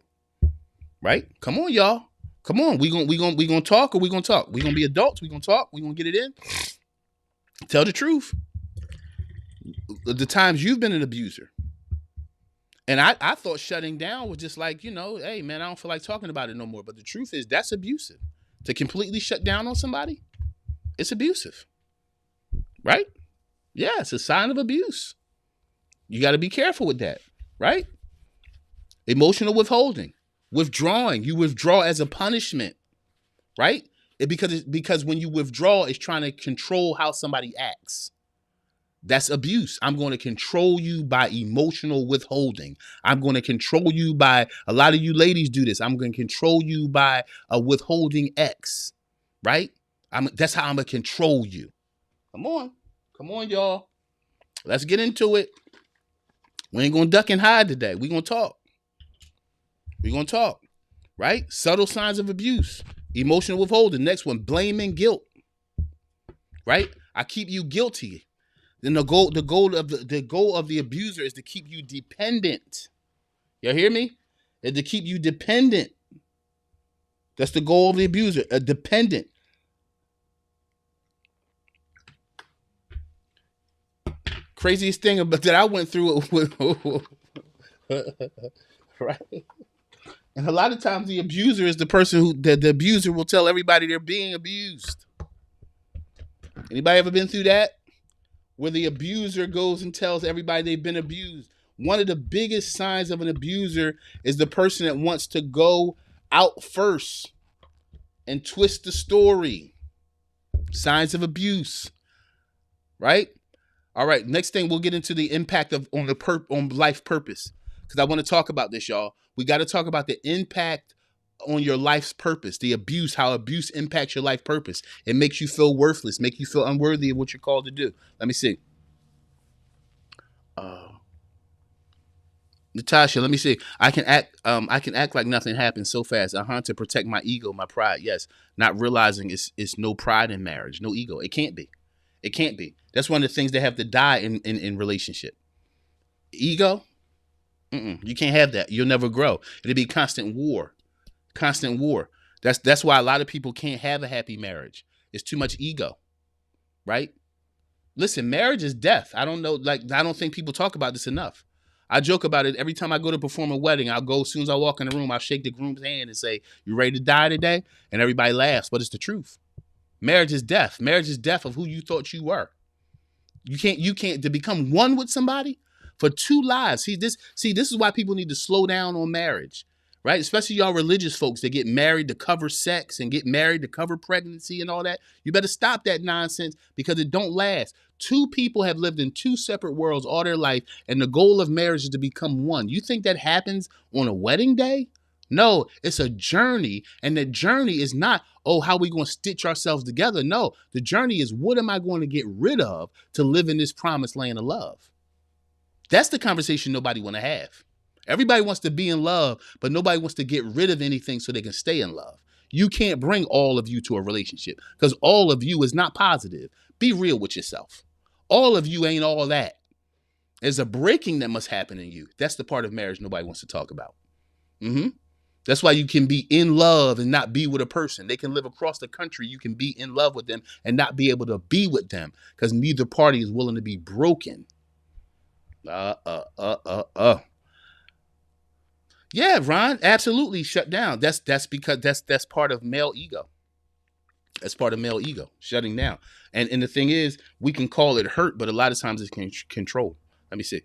Right? Come on, y'all. Come on. We gonna talk or we gonna talk. We gonna be adults. We gonna talk. We gonna get it in. Tell the truth. The times you've been an abuser. And I thought shutting down was just like, hey, man, I don't feel like talking about it no more. But the truth is that's abusive. To completely shut down on somebody, it's abusive. Right? Yeah, it's a sign of abuse. You got to be careful with that. Right? Emotional withholding. Withdrawing. You withdraw as a punishment. Right? Because when you withdraw, it's trying to control how somebody acts. That's abuse. I'm going to control you by emotional withholding. I'm going to control you by, a lot of you ladies do this. I'm going to control you by a withholding X, right? That's how I'm going to control you. Come on, y'all. Let's get into it. We ain't going to duck and hide today. We're going to talk. Right? Subtle signs of abuse. Emotional withholding. Next one, blame and guilt. Right? I keep you guilty. Then the goal of the abuser is to keep you dependent. Y'all hear me? Is to keep you dependent. That's the goal of the abuser, a dependent. Craziest thing about that I went through with right? And a lot of times the abuser is the person who the abuser will tell everybody they're being abused. Anybody ever been through that? Where the abuser goes and tells everybody they've been abused. One of the biggest signs of an abuser is the person that wants to go out first and twist the story. Signs of abuse. Right? All right, next thing we'll get into the impact on life purpose. Because I want to talk about this, y'all. We got to talk about the impact on your life's purpose, the abuse, how abuse impacts your life purpose. It makes you feel worthless, make you feel unworthy of what you're called to do. Let me see. Natasha, let me see. I can act like nothing happened so fast. To protect my ego, my pride. Yes. Not realizing it's no pride in marriage, no ego. It can't be. It can't be. That's one of the things that have to die in relationship. Ego? You can't have that. You'll never grow. It'll be constant war. Constant war. That's why a lot of people can't have a happy marriage. It's too much ego, right? Listen, marriage is death. I don't know. I don't think people talk about this enough. I joke about it every time I go to perform a wedding. I'll go, as soon as I walk in the room, I'll shake the groom's hand and say, "You ready to die today?" And everybody laughs, but it's the truth. Marriage is death. Marriage is death of who you thought you were. You can't to become one with somebody for 2 lives. This is why people need to slow down on marriage. right? Especially y'all religious folks that get married to cover sex and get married to cover pregnancy and all that. You better stop that nonsense because it don't last. Two people have lived in two separate worlds all their life, and the goal of marriage is to become one. You think that happens on a wedding day? No, it's a journey, and the journey is not, oh, how we going to stitch ourselves together? No, the journey is, what am I going to get rid of to live in this promised land of love? That's the conversation nobody want to have. Everybody wants to be in love, but nobody wants to get rid of anything so they can stay in love. You can't bring all of you to a relationship because all of you is not positive. Be real with yourself. All of you ain't all that. There's a breaking that must happen in you. That's the part of marriage nobody wants to talk about. That's why you can be in love and not be with a person. They can live across the country. You can be in love with them and not be able to be with them because neither party is willing to be broken. Yeah, Ron, absolutely shut down. That's because that's part of male ego. That's part of male ego, shutting down. And the thing is, we can call it hurt, but a lot of times it's control. Let me see.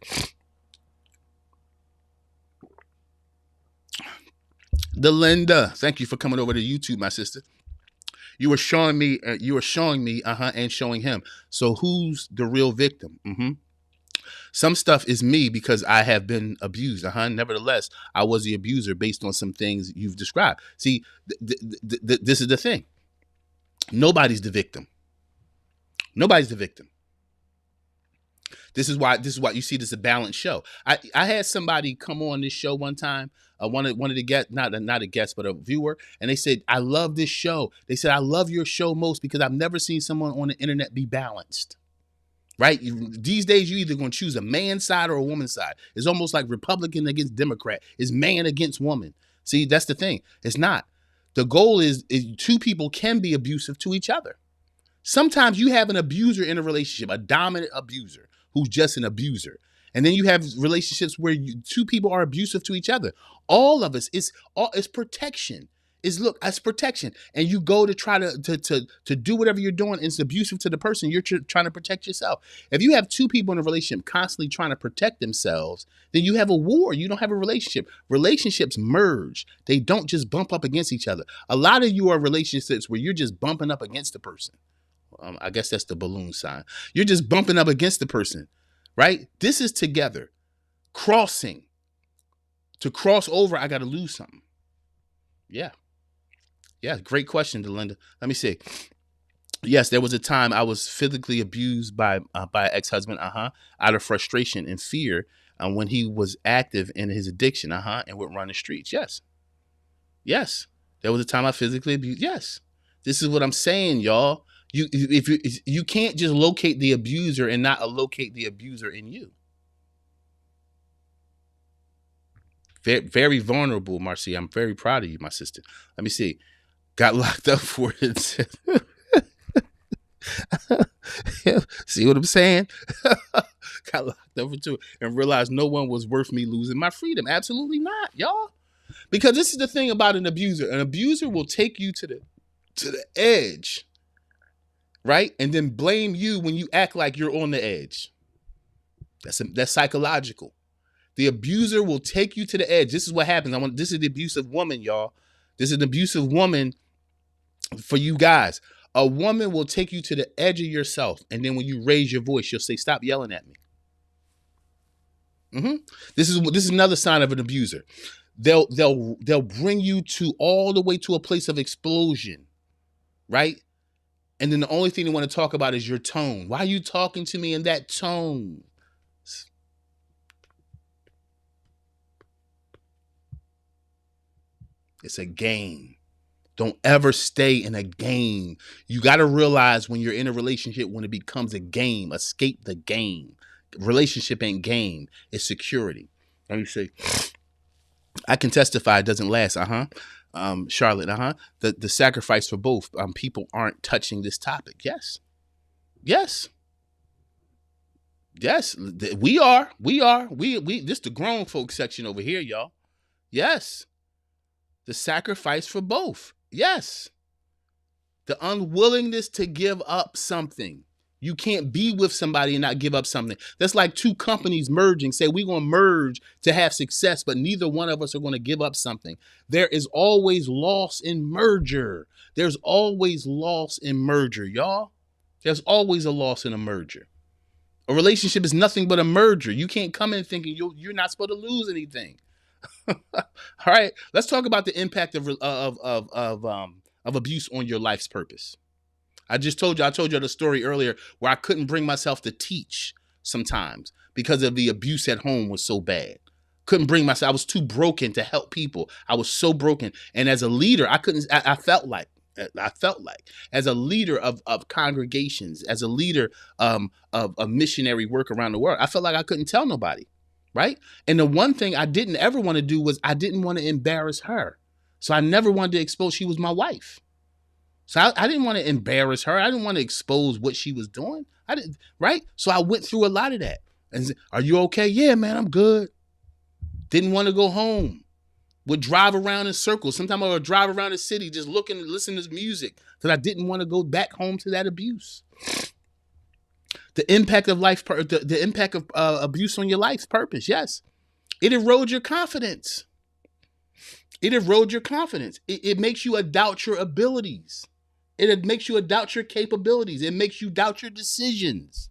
Delinda, thank you for coming over to YouTube, my sister. You were showing me, and showing him. So who's the real victim? Some stuff is me because I have been abused. Nevertheless, I was the abuser based on some things you've described. See, this is the thing. Nobody's the victim. Nobody's the victim. This is why you see this is a balanced show. I had somebody come on this show one time, one of the guests, not a guest, but a viewer, and they said, I love this show. They said, I love your show most because I've never seen someone on the internet be balanced. Right? These days, you're either going to choose a man's side or a woman's side. It's almost like Republican against Democrat. It's man against woman. See, that's the thing. It's not. The goal is two people can be abusive to each other. Sometimes you have an abuser in a relationship, a dominant abuser who's just an abuser. And then you have relationships where two people are abusive to each other. All of us, it's protection. It's protection. And you go to try to do whatever you're doing. It's abusive to the person. You're trying to protect yourself. If you have two people in a relationship constantly trying to protect themselves, then you have a war. You don't have a relationship. Relationships merge. They don't just bump up against each other. A lot of you are relationships where you're just bumping up against the person. I guess that's the balloon sign. You're just bumping up against the person, right? This is together. Crossing. To cross over, I got to lose something. Yeah. Yeah, great question, Delinda. Let me see. Yes, there was a time I was physically abused by an ex-husband, out of frustration and fear when he was active in his addiction, and would run the streets. Yes. There was a time I physically abused. Yes. This is what I'm saying, y'all. You can't just locate the abuser and not locate the abuser in you. Very, very vulnerable, Marcy. I'm very proud of you, my sister. Let me see. Got locked up for it. See what I'm saying? Got locked up for two and realized no one was worth me losing my freedom. Absolutely not, y'all. Because this is the thing about an abuser. An abuser will take you to the edge, right? And then blame you when you act like you're on the edge. That's psychological. The abuser will take you to the edge. This is what happens. This is the abusive woman, y'all. This is an abusive woman for you guys. A woman will take you to the edge of yourself. And then when you raise your voice, she'll say, stop yelling at me. This is another sign of an abuser. They'll bring you to all the way to a place of explosion, right? And then the only thing they want to talk about is your tone. Why are you talking to me in that tone? It's a game. Don't ever stay in a game. You got to realize when you're in a relationship, when it becomes a game, escape the game. Relationship ain't game. It's security. Let me see. I can testify it doesn't last. Charlotte, the sacrifice for both. People aren't touching this topic. Yes. We are. This the grown folks section over here, y'all. Yes. The sacrifice for both. Yes. The unwillingness to give up something. You can't be with somebody and not give up something. That's like two companies merging. Say we're going to merge to have success, but neither one of us are going to give up something. There is always loss in merger. There's always loss in merger, y'all. There's always a loss in a merger. A relationship is nothing but a merger. You can't come in thinking you're not supposed to lose anything. All right, let's talk about the impact of abuse on your life's purpose. I told you the story earlier where I couldn't bring myself to teach sometimes because of the abuse at home was so bad. Couldn't bring myself. I was too broken to help people. I was so broken. And as a leader, I felt like as a leader of congregations, as a leader of missionary work around the world, I felt like I couldn't tell nobody. Right. And the one thing I didn't ever want to do was I didn't want to embarrass her. So I never wanted to expose she was my wife. So I didn't want to embarrass her. I didn't want to expose what she was doing. I didn't. Right. So I went through a lot of that. And said, are you okay? Yeah, man, I'm good. Didn't want to go home. Would drive around in circles. Sometimes I would drive around the city just looking and listening to music because I didn't want to go back home to that abuse. The impact of the impact of abuse on your life's purpose. Yes. It erodes your confidence. It erodes your confidence. It makes you doubt your abilities. It makes you doubt your capabilities. It makes you doubt your decisions.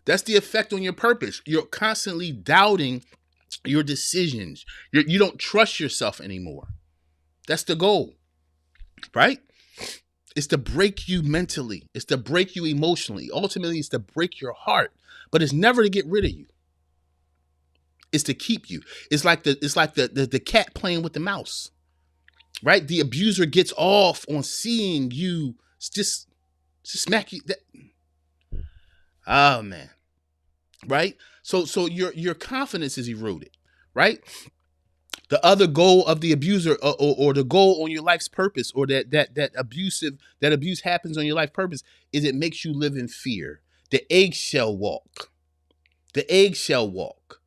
That's the effect on your purpose. You're constantly doubting your decisions. You don't trust yourself anymore. That's the goal, right? It's to break you mentally. It's to break you emotionally. Ultimately, it's to break your heart, but it's never to get rid of you. It's to keep you. It's like the cat playing with the mouse, right? The abuser gets off on seeing you just smack you. Oh man, right? So your confidence is eroded, right? The other goal of the abuser, or the goal on your life's purpose, or that abuse happens on your life purpose, is it makes you live in fear. The eggshell walk. The eggshell walk.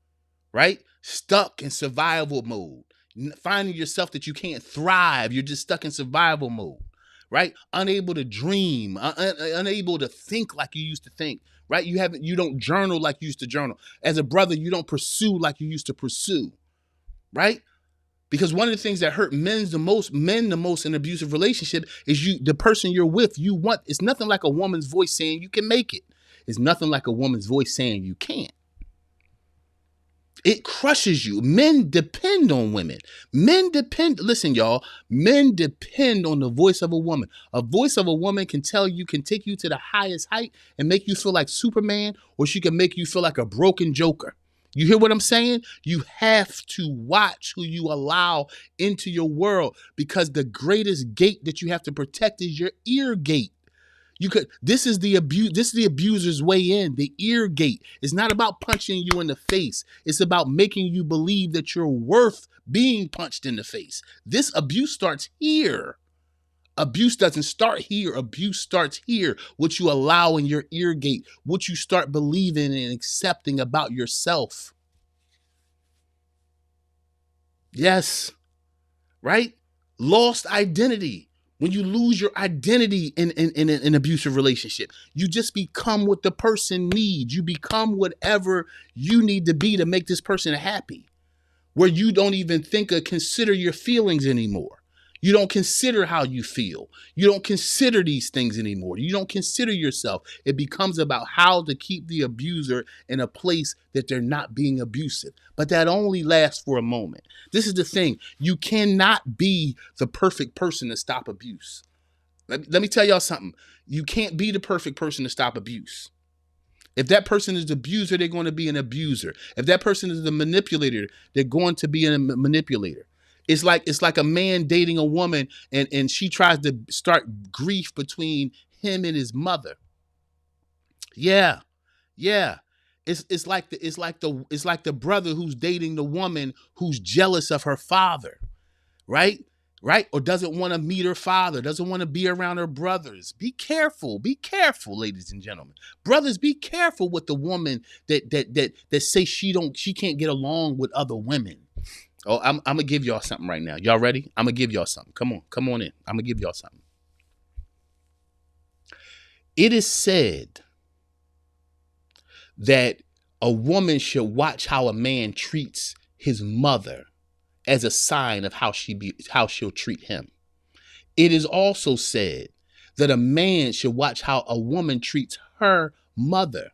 Right? Stuck in survival mode, finding yourself that you can't thrive. You're just stuck in survival mode, right? Unable to dream, unable to think like you used to think, right? You don't journal like you used to journal. As a brother, you don't pursue like you used to pursue, right? Because one of the things that hurt men the most in an abusive relationship is the person you're with. It's nothing like a woman's voice saying you can make it. It's nothing like a woman's voice saying you can't. It crushes you. Men depend on women. Listen, y'all, men depend on the voice of a woman. A voice of a woman can take you to the highest height and make you feel like Superman, or she can make you feel like a broken Joker. You hear what I'm saying? You have to watch who you allow into your world, because the greatest gate that you have to protect is your ear gate. This is the abuser's way in, the ear gate. It's not about punching you in the face. It's about making you believe that you're worth being punched in the face. This abuse starts here. Abuse doesn't start here. Abuse starts here. What you allow in your ear gate, what you start believing and accepting about yourself. Yes. Right? Lost identity. When you lose your identity in an abusive relationship, you just become what the person needs. You become whatever you need to be to make this person happy, where you don't even think or consider your feelings anymore. You don't consider how you feel. You don't consider these things anymore. You don't consider yourself. It becomes about how to keep the abuser in a place that they're not being abusive. But that only lasts for a moment. This is the thing. You cannot be the perfect person to stop abuse. Let me tell y'all something. You can't be the perfect person to stop abuse. If that person is the abuser, they're going to be an abuser. If that person is the manipulator, they're going to be a manipulator. It's like a man dating a woman and she tries to start grief between him and his mother. Yeah. Yeah. It's like the brother who's dating the woman who's jealous of her father, right? Right? Or doesn't want to meet her father, doesn't want to be around her brothers. Be careful, ladies and gentlemen. Brothers, be careful with the woman that say she can't get along with other women. Oh, I'm gonna give y'all something right now. Y'all ready? I'm gonna give y'all something. Come on in. I'm gonna give y'all something. It is said that a woman should watch how a man treats his mother as a sign of how she'll treat him. It is also said that a man should watch how a woman treats her mother,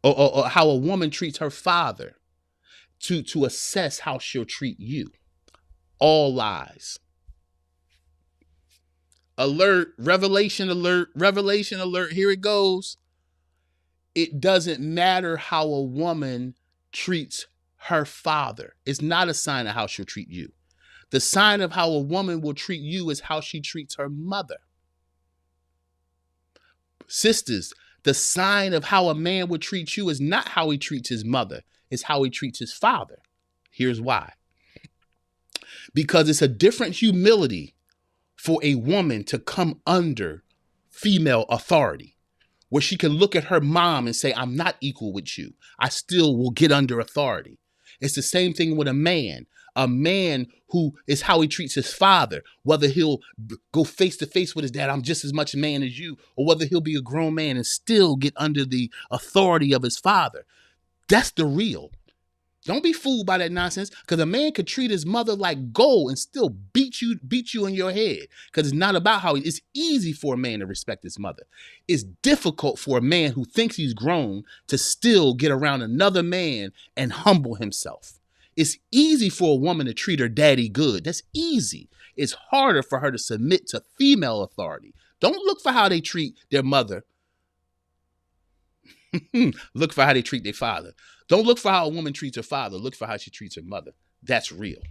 or how a woman treats her father, to assess how she'll treat you. All lies. Alert, revelation alert. Here it goes. It doesn't matter how a woman treats her father. It's not a sign of how she'll treat you. The sign of how a woman will treat you is how she treats her mother. Sisters, the sign of how a man would treat you is not how he treats his mother. It's how he treats his father. Here's why. Because it's a different humility for a woman to come under female authority, where she can look at her mom and say, I'm not equal with you. I still will get under authority. It's the same thing with a man. A man who is how he treats his father, whether he'll go face to face with his dad, I'm just as much a man as you, or whether he'll be a grown man and still get under the authority of his father. That's the real. Don't be fooled by that nonsense, because a man could treat his mother like gold and still beat you in your head, because it's not about how it's easy for a man to respect his mother. It's difficult for a man who thinks he's grown to still get around another man and humble himself. It's easy for a woman to treat her daddy good. That's easy. It's harder for her to submit to female authority. Don't look for how they treat their mother. Look for how they treat their father. Don't look for how a woman treats her father. Look for how she treats her mother. That's real.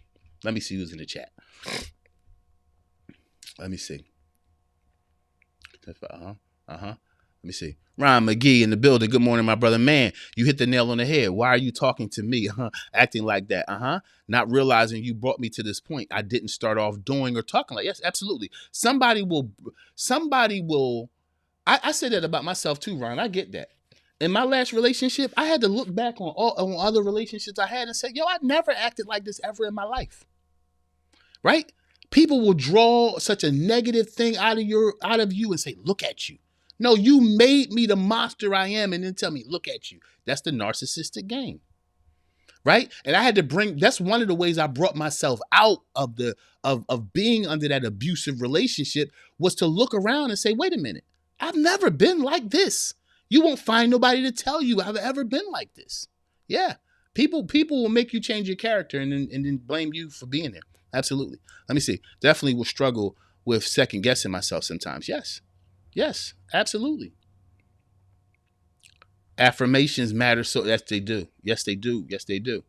Let me see who's in the chat. Let me see. Let me see. Ron McGee in the building. Good morning, my brother. Man, you hit the nail on the head. Why are you talking to me? Acting like that. Not realizing you brought me to this point. I didn't start off doing or talking like. Yes, absolutely. Somebody will. I said that about myself too, Ron. I get that. In my last relationship, I had to look back on other relationships I had and say, yo, I never acted like this ever in my life. Right? People will draw such a negative thing out of you and say, look at you. No, you made me the monster I am, and then tell me, look at you. That's the narcissistic game. Right? And I had to that's one of the ways I brought myself out of being under that abusive relationship, was to look around and say, wait a minute, I've never been like this. You won't find nobody to tell you I've ever been like this. Yeah. People will make you change your character and then blame you for being there. Absolutely. Let me see. Definitely will struggle with second guessing myself sometimes. Yes. Yes, absolutely. Affirmations matter. So yes, they do. Yes, they do. Yes, they do.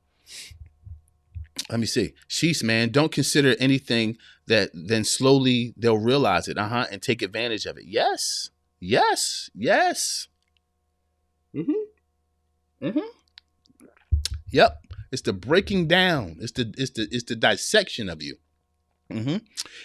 Let me see. Sheesh, man, don't consider anything that then slowly they'll realize it. And take advantage of it. Yes. Yes. Yes. Yep. It's the breaking down. It's the dissection of you.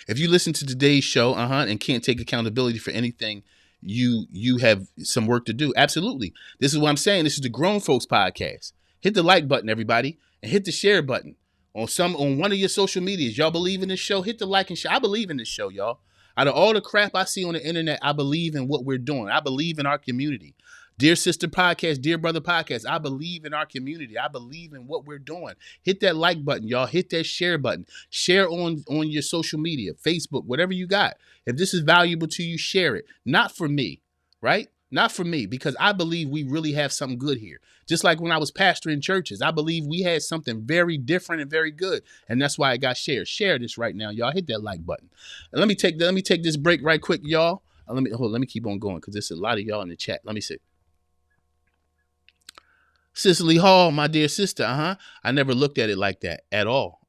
If you listen to today's show, and can't take accountability for anything, you have some work to do. Absolutely. This is what I'm saying. This is the Grown Folks Podcast. Hit the like button, everybody, and hit the share button on one of your social medias. Y'all believe in this show? Hit the like and share. I believe in this show, y'all. Out of all the crap I see on the internet, I believe in what we're doing. I believe in our community. Dear Sister Podcast, Dear Brother Podcast, I believe in our community. I believe in what we're doing. Hit that like button, y'all. Hit that share button. Share on your social media, Facebook, whatever you got. If this is valuable to you, share it. Not for me, right? Not for me, because I believe we really have something good here. Just like when I was pastoring churches, I believe we had something very different and very good. And that's why it got shared. Share this right now, y'all. Hit that like button. And let me take this break right quick, y'all. Let me keep on going, because there's a lot of y'all in the chat. Let me see. Cicely Hall, my dear sister, I never looked at it like that at all.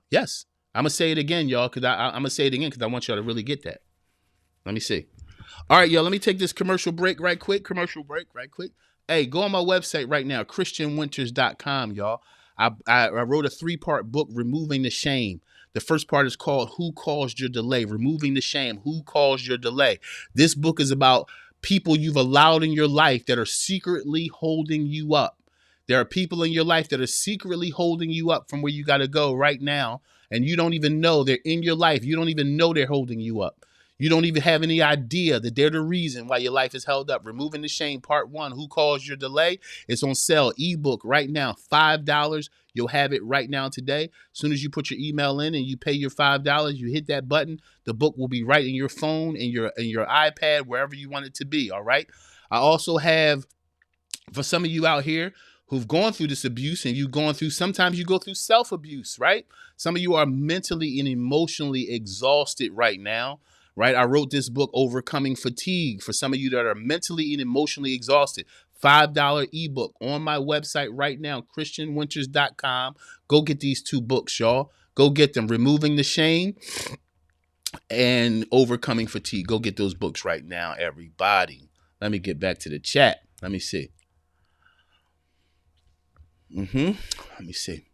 Yes. I'm going to say it again, y'all, because I'm going to say it again because I want y'all to really get that. Let me see. All right, y'all, let me take this commercial break right quick. Hey, go on my website right now, christianwinters.com, y'all. I wrote a 3-part book, Removing the Shame. The first part is called Who Caused Your Delay? Removing the Shame. Who caused your delay? This book is about people you've allowed in your life that are secretly holding you up. There are people in your life that are secretly holding you up from where you got to go right now. And you don't even know they're in your life. You don't even know they're holding you up. You don't even have any idea that they're the reason why your life is held up. Removing the Shame, Part 1, Who Caused Your Delay? It's on sale, ebook right now, $5. You'll have it right now today. As soon as you put your email in and you pay your $5, you hit that button. The book will be right in your phone, in your iPad, wherever you want it to be, all right? I also have, for some of you out here who've gone through this abuse, and sometimes you go through self-abuse, right? Some of you are mentally and emotionally exhausted right now. Right? I wrote this book, Overcoming Fatigue, for some of you that are mentally and emotionally exhausted. $5 ebook on my website right now, christianwinters.com. Go get these 2 books, y'all. Go get them. Removing the Shame and Overcoming Fatigue. Go get those books right now, everybody. Let me get back to the chat. Let me see. Let me see.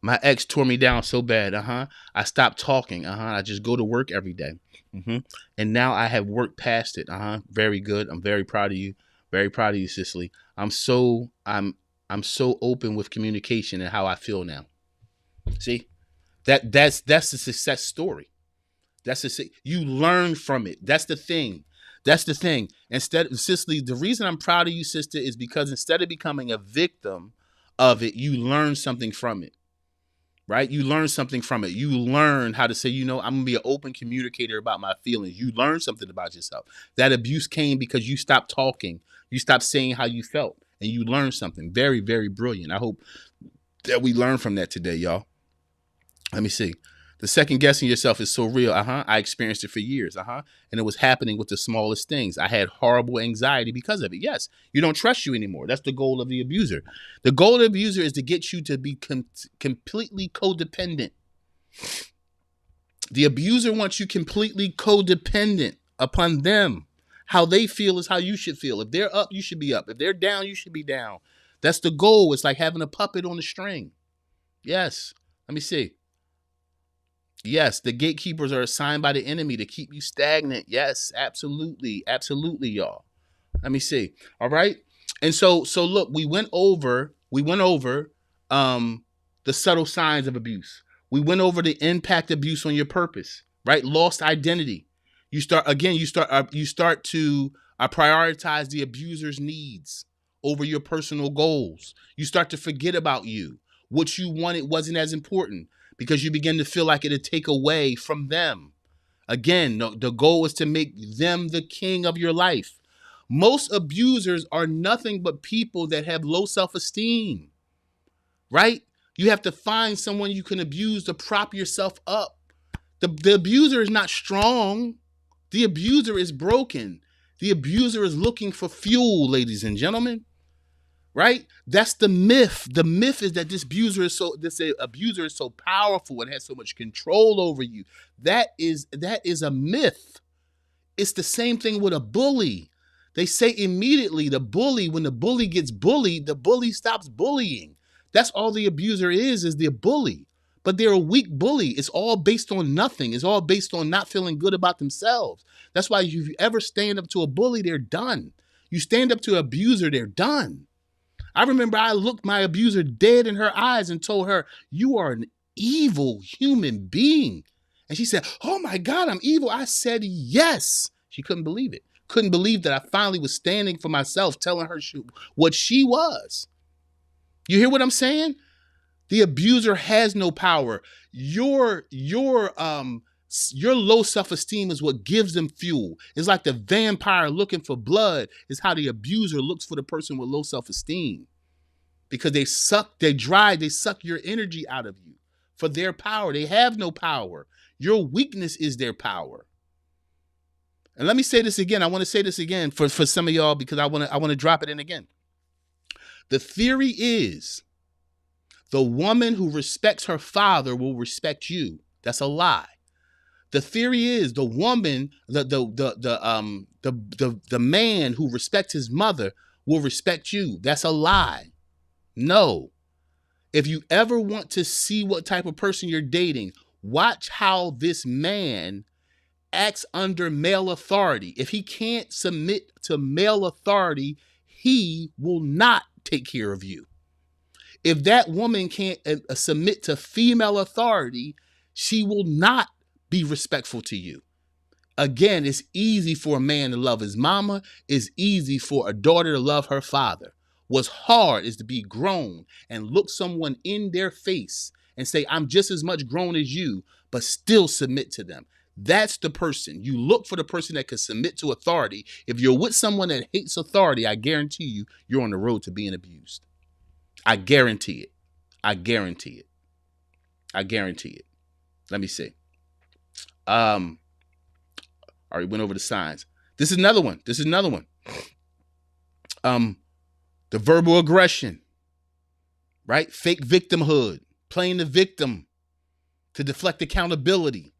My ex tore me down so bad. I stopped talking. I just go to work every day. And now I have worked past it. Very good. I'm very proud of you. Very proud of you, Cicely. I'm so open with communication and how I feel now. See, that's the success story. You learn from it. That's the thing. Cicely, the reason I'm proud of you, sister, is because instead of becoming a victim of it, you learn something from it. Right? You learn something from it. You learn how to say, I'm going to be an open communicator about my feelings. You learn something about yourself. That abuse came because you stopped talking. You stopped saying how you felt, and you learned something. Very, very brilliant. I hope that we learn from that today, y'all. Let me see. The second guessing yourself is so real. I experienced it for years. And it was happening with the smallest things. I had horrible anxiety because of it. Yes, you don't trust you anymore. That's the goal of the abuser. The goal of the abuser is to get you to be completely codependent. The abuser wants you completely codependent upon them. How they feel is how you should feel. If they're up, you should be up. If they're down, you should be down. That's the goal. It's like having a puppet on a string. Yes. Let me see. Yes, the gatekeepers are assigned by the enemy to keep you stagnant. Yes, absolutely. Absolutely, y'all. Let me see. All right. And so look, we went over the subtle signs of abuse. We went over the impact abuse on your purpose, right? Lost identity. You start to prioritize the abuser's needs over your personal goals. You start to forget about you. What you wanted wasn't as important, because you begin to feel like it'd take away from them. Again, the goal is to make them the king of your life. Most abusers are nothing but people that have low self-esteem, right? You have to find someone you can abuse to prop yourself up. The abuser is not strong. The abuser is broken. The abuser is looking for fuel, ladies and gentlemen. Right? That's the myth. The myth is that this abuser is so powerful and has so much control over you. That is a myth. It's the same thing with a bully. They say immediately when the bully gets bullied, the bully stops bullying. That's all the abuser is the bully. But they're a weak bully. It's all based on nothing. It's all based on not feeling good about themselves. That's why if you ever stand up to a bully, they're done. You stand up to an abuser, they're done. I remember I looked my abuser dead in her eyes and told her, "You are an evil human being." And she said, "Oh my God, I'm evil." I said, "Yes." She couldn't believe it. Couldn't believe that I finally was standing for myself, telling her what she was. You hear what I'm saying? The abuser has no power. Your low self-esteem is what gives them fuel. It's like the vampire looking for blood is how the abuser looks for the person with low self-esteem. Because they suck your energy out of you for their power. They have no power. Your weakness is their power. And let me say this again. I want to say this again for some of y'all, because I want to drop it in again. The theory is the woman who respects her father will respect you. That's a lie. The theory is the woman, the man who respects his mother will respect you. That's a lie. No. If you ever want to see what type of person you're dating, watch how this man acts under male authority. If he can't submit to male authority, he will not take care of you. If that woman can't submit to female authority, she will not be respectful to you. Again, it's easy for a man to love his mama. It's easy for a daughter to love her father. What's hard is to be grown and look someone in their face and say, I'm just as much grown as you, but still submit to them. That's the person. You look for the person that can submit to authority. If you're with someone that hates authority, I guarantee you, you're on the road to being abused. I guarantee it. I guarantee it. I guarantee it. Let me see. Already went over the signs. This is another one. The verbal aggression, right? Fake victimhood, playing the victim to deflect accountability.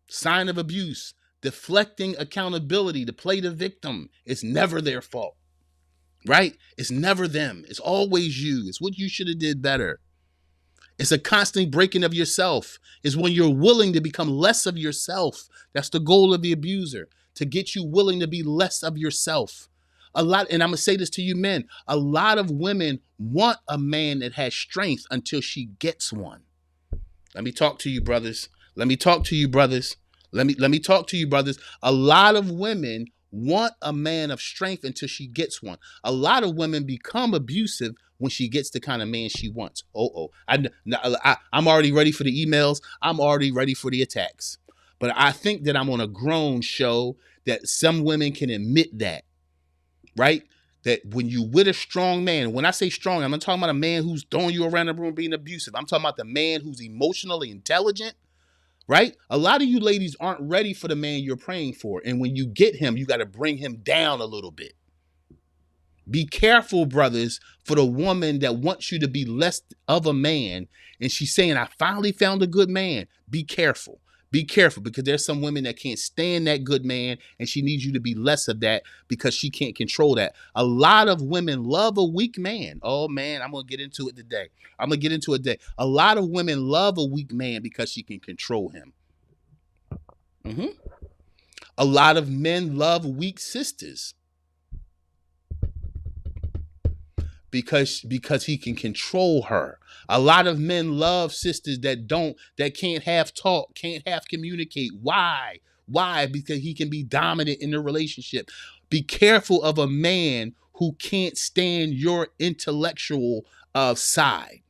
Sign of abuse, deflecting accountability to play the victim. It's never their fault, right? It's never them. It's always you. It's what you should have did better. It's a constant breaking of yourself. It's when you're willing to become less of yourself. That's the goal of the abuser, to get you willing to be less of yourself. And I'm going to say this to you men, a lot of women want a man that has strength until she gets one. Let me talk to you, brothers. Let me talk to you, brothers. Let me talk to you, brothers. A lot of women want a man of strength until she gets one. A lot of women become abusive when she gets the kind of man she wants. I'm already ready for the emails. I'm already ready for the attacks. But I think that I'm on a grown show that some women can admit that, right? That when you with a strong man, when I say strong, I'm not talking about a man who's throwing you around the room being abusive. I'm talking about the man who's emotionally intelligent, right? A lot of you ladies aren't ready for the man you're praying for. And when you get him, you got to bring him down a little bit. Be careful, brothers, for the woman that wants you to be less of a man. And she's saying, I finally found a good man. Be careful. Be careful, because there's some women that can't stand that good man, and she needs you to be less of that because she can't control that. A lot of women love a weak man. Oh, man, I'm going to get into it today. A lot of women love a weak man because she can control him. A lot of men love weak sisters because he can control her. A lot of men love sisters that can't have talk, can't have communicate. Why? Because he can be dominant in the relationship. Be careful of a man who can't stand your intellectual side.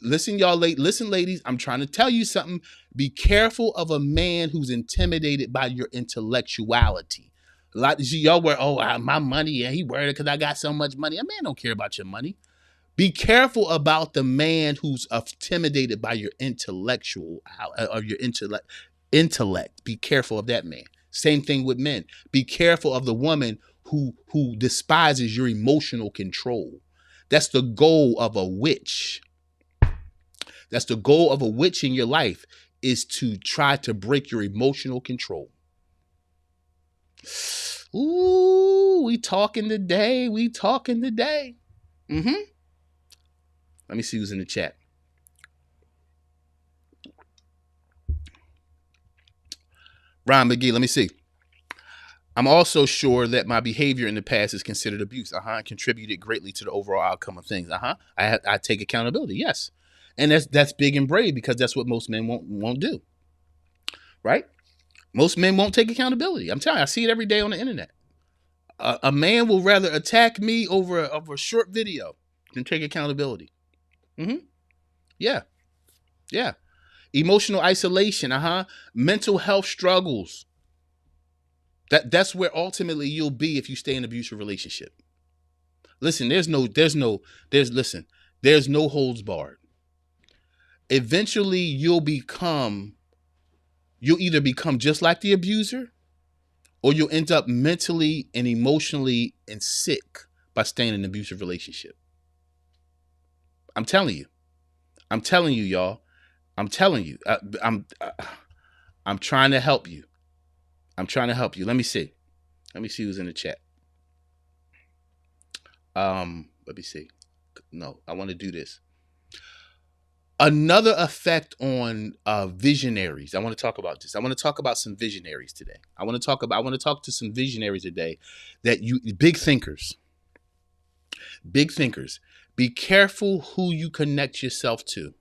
Listen, y'all, listen, ladies, I'm trying to tell you something. Be careful of a man who's intimidated by your intellectuality. A lot of y'all were, my money, yeah, he worried because I got so much money. A man don't care about your money. Be careful about the man who's intimidated by your intellectual or your intellect. Be careful of that man. Same thing with men. Be careful of the woman who despises your emotional control. That's the goal of a witch. That's the goal of a witch in your life, is to try to break your emotional control. Ooh, we talking today. Let me see who's in the chat. Brian McGee, let me see. I'm also sure that my behavior in the past is considered abuse. And contributed greatly to the overall outcome of things. I take accountability. Yes. And that's big and brave, because that's what most men won't do. Right? Most men won't take accountability. I'm telling you, I see it every day on the internet. A man will rather attack me over a short video than take accountability. Yeah. Emotional isolation. Mental health struggles. That's where ultimately you'll be if you stay in an abusive relationship. Listen, there's no holds barred. Eventually you'll either become just like the abuser, or you'll end up mentally and emotionally and sick by staying in an abusive relationship. I'm telling you, y'all. I'm telling you. I'm trying to help you. Let me see who's in the chat. Let me see. No, I want to do this. Another effect on visionaries. I want to talk about this. I want to talk about some visionaries today. I want to talk to some visionaries today, big thinkers. Be careful who you connect yourself to.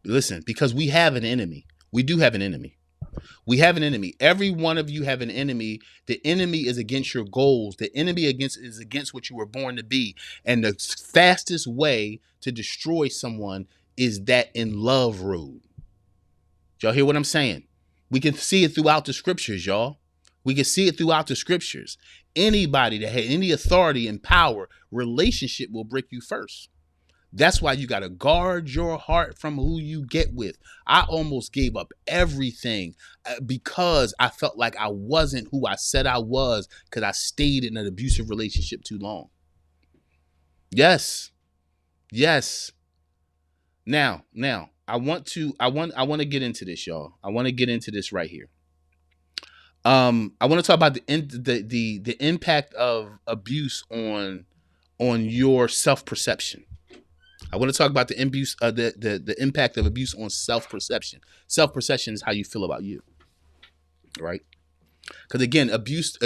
Listen, because we have an enemy. We do have an enemy. We have an enemy. Every one of you have an enemy. The enemy is against your goals. The enemy is against what you were born to be. And the fastest way to destroy someone is that in love road. Y'all hear what I'm saying? We can see it throughout the scriptures, y'all. We can see it throughout the scriptures. Anybody that had any authority and power, relationship will break you first. That's why you got to guard your heart from who you get with. I almost gave up everything because I felt like I wasn't who I said I was because I stayed in an abusive relationship too long. Yes. Yes. Now, I want to get into this, y'all. I want to get into this right here. I want to talk about the impact of abuse on your self-perception. I want to talk about the impact of abuse on self-perception. Self-perception is how you feel about you, right? Because again, abuse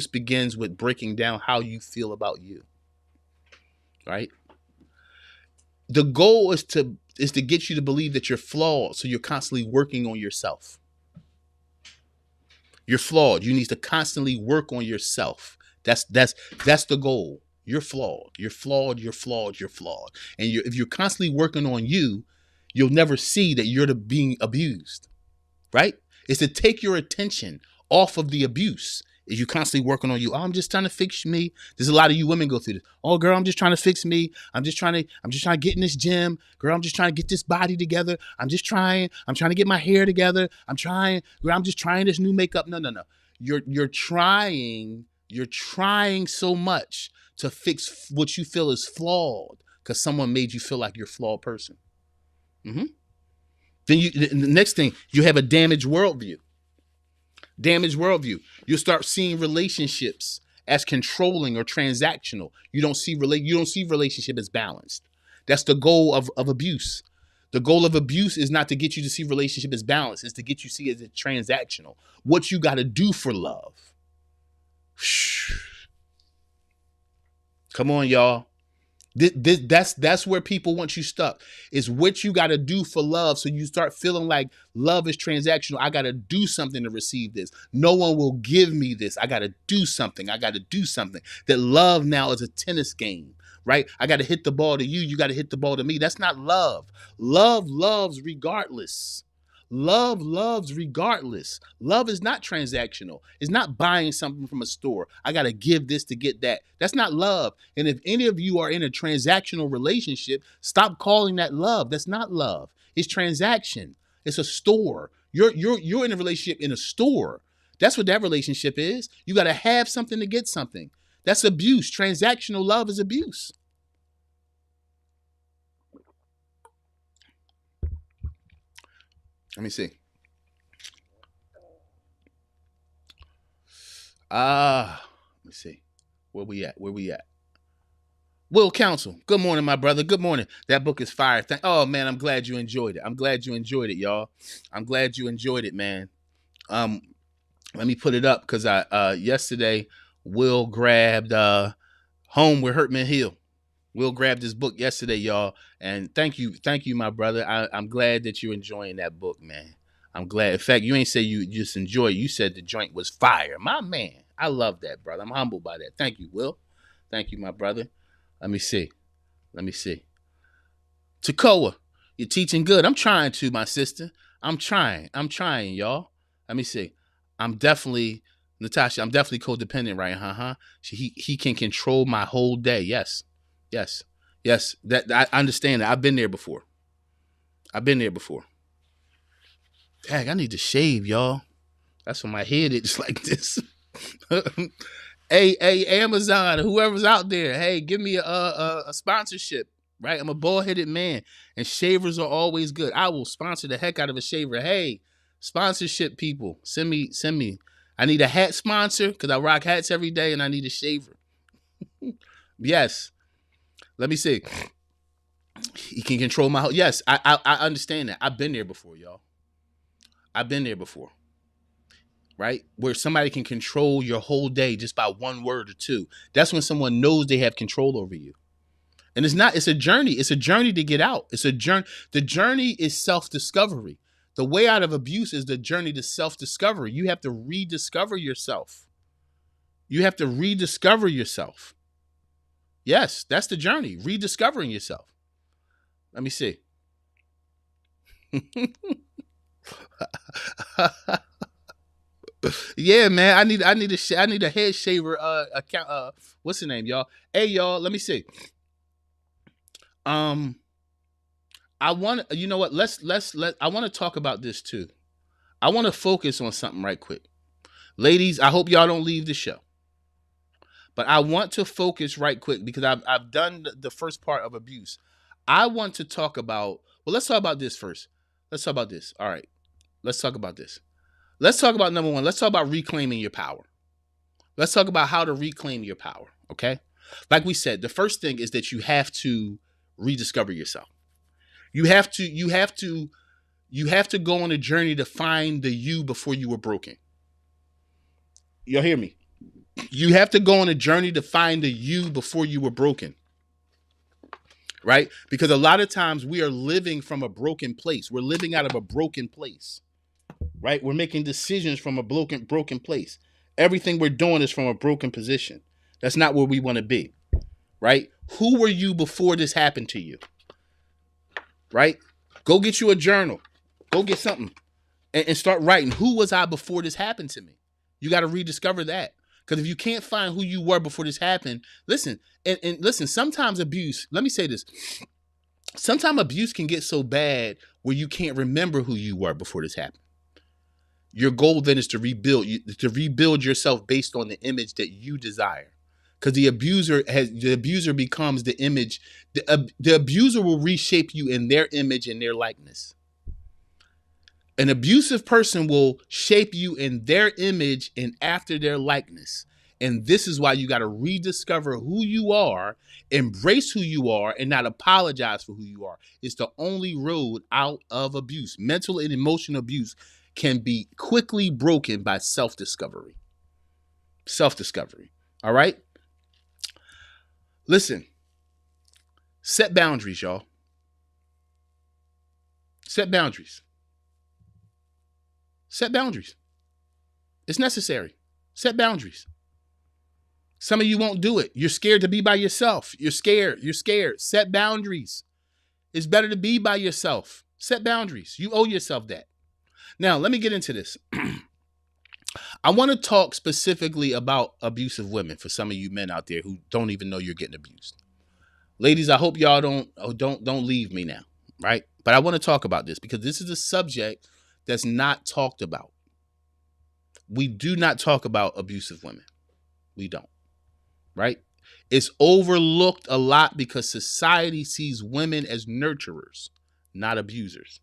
begins with breaking down how you feel about you, right? The goal is to get you to believe that you're flawed, so you're constantly working on yourself. You're flawed. You need to constantly work on yourself. That's the goal. You're flawed. You're flawed. You're flawed. You're flawed. And if you're constantly working on you, you'll never see that you're being abused, right? It's to take your attention off of the abuse. Is you constantly working on you? Oh, I'm just trying to fix me. There's a lot of you women go through this. Oh, girl, I'm just trying to fix me. I'm just trying to get in this gym. Girl, I'm just trying to get this body together. I'm trying to get my hair together. Girl, I'm just trying this new makeup. No. You're trying so much to fix what you feel is flawed because someone made you feel like you're a flawed person. Mm-hmm. Then the next thing, you have a damaged worldview. You'll start seeing relationships as controlling or transactional. You don't see relationship as balanced. That's the goal of abuse. The goal of abuse is not to get you to see relationship as balanced. It's to get you to see it as transactional. What you got to do for love. Come on, y'all. That's where people want you stuck. Is what you got to do for love. So you start feeling like love is transactional. I got to do something to receive this. No one will give me this. I got to do something. That love now is a tennis game, right? I got to hit the ball to you. You got to hit the ball to me. That's not love. Love loves regardless. Love loves regardless. Love is not transactional. It's not buying something from a store. I got to give this to get that. That's not love. And if any of you are in a transactional relationship, stop calling that love. That's not love. It's transaction. It's a store. You're in a relationship in a store. That's what that relationship is. You got to have something to get something. That's abuse. Transactional love is abuse. Let me see. Let me see. Where we at? Will Counsel. Good morning, my brother. Good morning. That book is fire. Oh man, I'm glad you enjoyed it. Y'all. I'm glad you enjoyed it, man. Let me put it up because I yesterday Will grabbed Home Where Hurt Men Heal. Will grabbed this book yesterday, y'all. And thank you, my brother. I'm glad that you're enjoying that book, man. I'm glad. In fact, you ain't say you just enjoy it. You said the joint was fire. My man. I love that, brother. I'm humbled by that. Thank you, Will. Thank you, my brother. Let me see. Takoa, you're teaching good. I'm trying to, my sister. I'm trying, y'all. Let me see. Natasha, I'm definitely codependent, right? Huh? He can control my whole day. Yes. That I understand that. I've been there before. Dang, I need to shave, y'all. That's why my head is like this. Hey, Amazon, whoever's out there, hey, give me a sponsorship, right? I'm a bald-headed man, and shavers are always good. I will sponsor the heck out of a shaver. Hey, sponsorship people, send me. I need a hat sponsor because I rock hats every day, and I need a shaver. Yes. Let me see. He can control my whole. Yes, I understand that. I've been there before, y'all. Right? Where somebody can control your whole day just by one word or two. That's when someone knows they have control over you. And it's a journey. It's a journey to get out. It's a journey. The journey is self-discovery. The way out of abuse is the journey to self-discovery. You have to rediscover yourself. You have to rediscover yourself. Yes, that's the journey. Rediscovering yourself. Let me see. Yeah, man. I need a head shaver account. What's the name, y'all? Hey, y'all. Let me see. I want, you know what? I want to talk about this too. I want to focus on something right quick. Ladies, I hope y'all don't leave the show. But I want to focus right quick because I've done the first part of abuse. I want to talk about, well, let's talk about this first. Let's talk about this. All right. Let's talk about this. Let's talk about number one. Let's talk about reclaiming your power. Let's talk about how to reclaim your power. Okay. Like we said, the first thing is that you have to rediscover yourself. You have to go on a journey to find the you before you were broken. Y'all hear me? You have to go on a journey to find the you before you were broken. Right? Because a lot of times we are living from a broken place. We're living out of a broken place. Right? We're making decisions from a broken place. Everything we're doing is from a broken position. That's not where we want to be. Right? Who were you before this happened to you? Right? Go get you a journal. Go get something and start writing. Who was I before this happened to me? You got to rediscover that. Because if you can't find who you were before this happened, listen, and listen, sometimes abuse, let me say this. Sometimes abuse can get so bad where you can't remember who you were before this happened. Your goal then is to rebuild yourself based on the image that you desire. Because the abuser becomes the image. The abuser will reshape you in their image and their likeness. An abusive person will shape you in their image and after their likeness. And this is why you got to rediscover who you are, embrace who you are, and not apologize for who you are. It's the only road out of abuse. Mental and emotional abuse can be quickly broken by self-discovery. Self-discovery. All right? Listen. Set boundaries, y'all. Set boundaries. Set boundaries. It's necessary. Set boundaries. Some of you won't do it. You're scared to be by yourself. You're scared. Set boundaries. It's better to be by yourself. Set boundaries. You owe yourself that. Now, let me get into this. I want to talk specifically about abusive women for some of you men out there who don't even know you're getting abused. Ladies, I hope y'all don't leave me now, right? But I want to talk about this because this is a subject that's not talked about. We do not talk about abusive women. We don't, right? It's overlooked a lot because society sees women as nurturers, not abusers.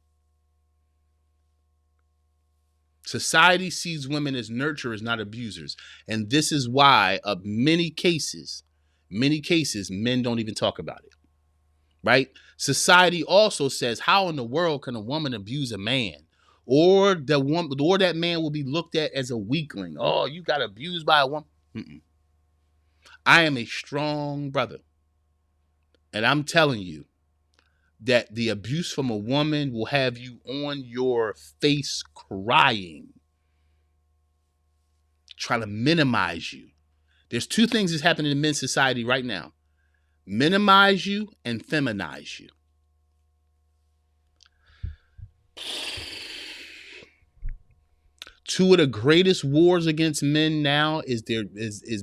Society sees women as nurturers, not abusers. And this is why many cases, men don't even talk about it, right? Society also says, how in the world can a woman abuse a man? Or that man will be looked at as a weakling. Oh, you got abused by a woman. Mm-mm. I am a strong brother. And I'm telling you that the abuse from a woman will have you on your face crying, trying to minimize you. There's two things that's happening in men's society right now. Minimize you and feminize you. Two of the greatest wars against men now is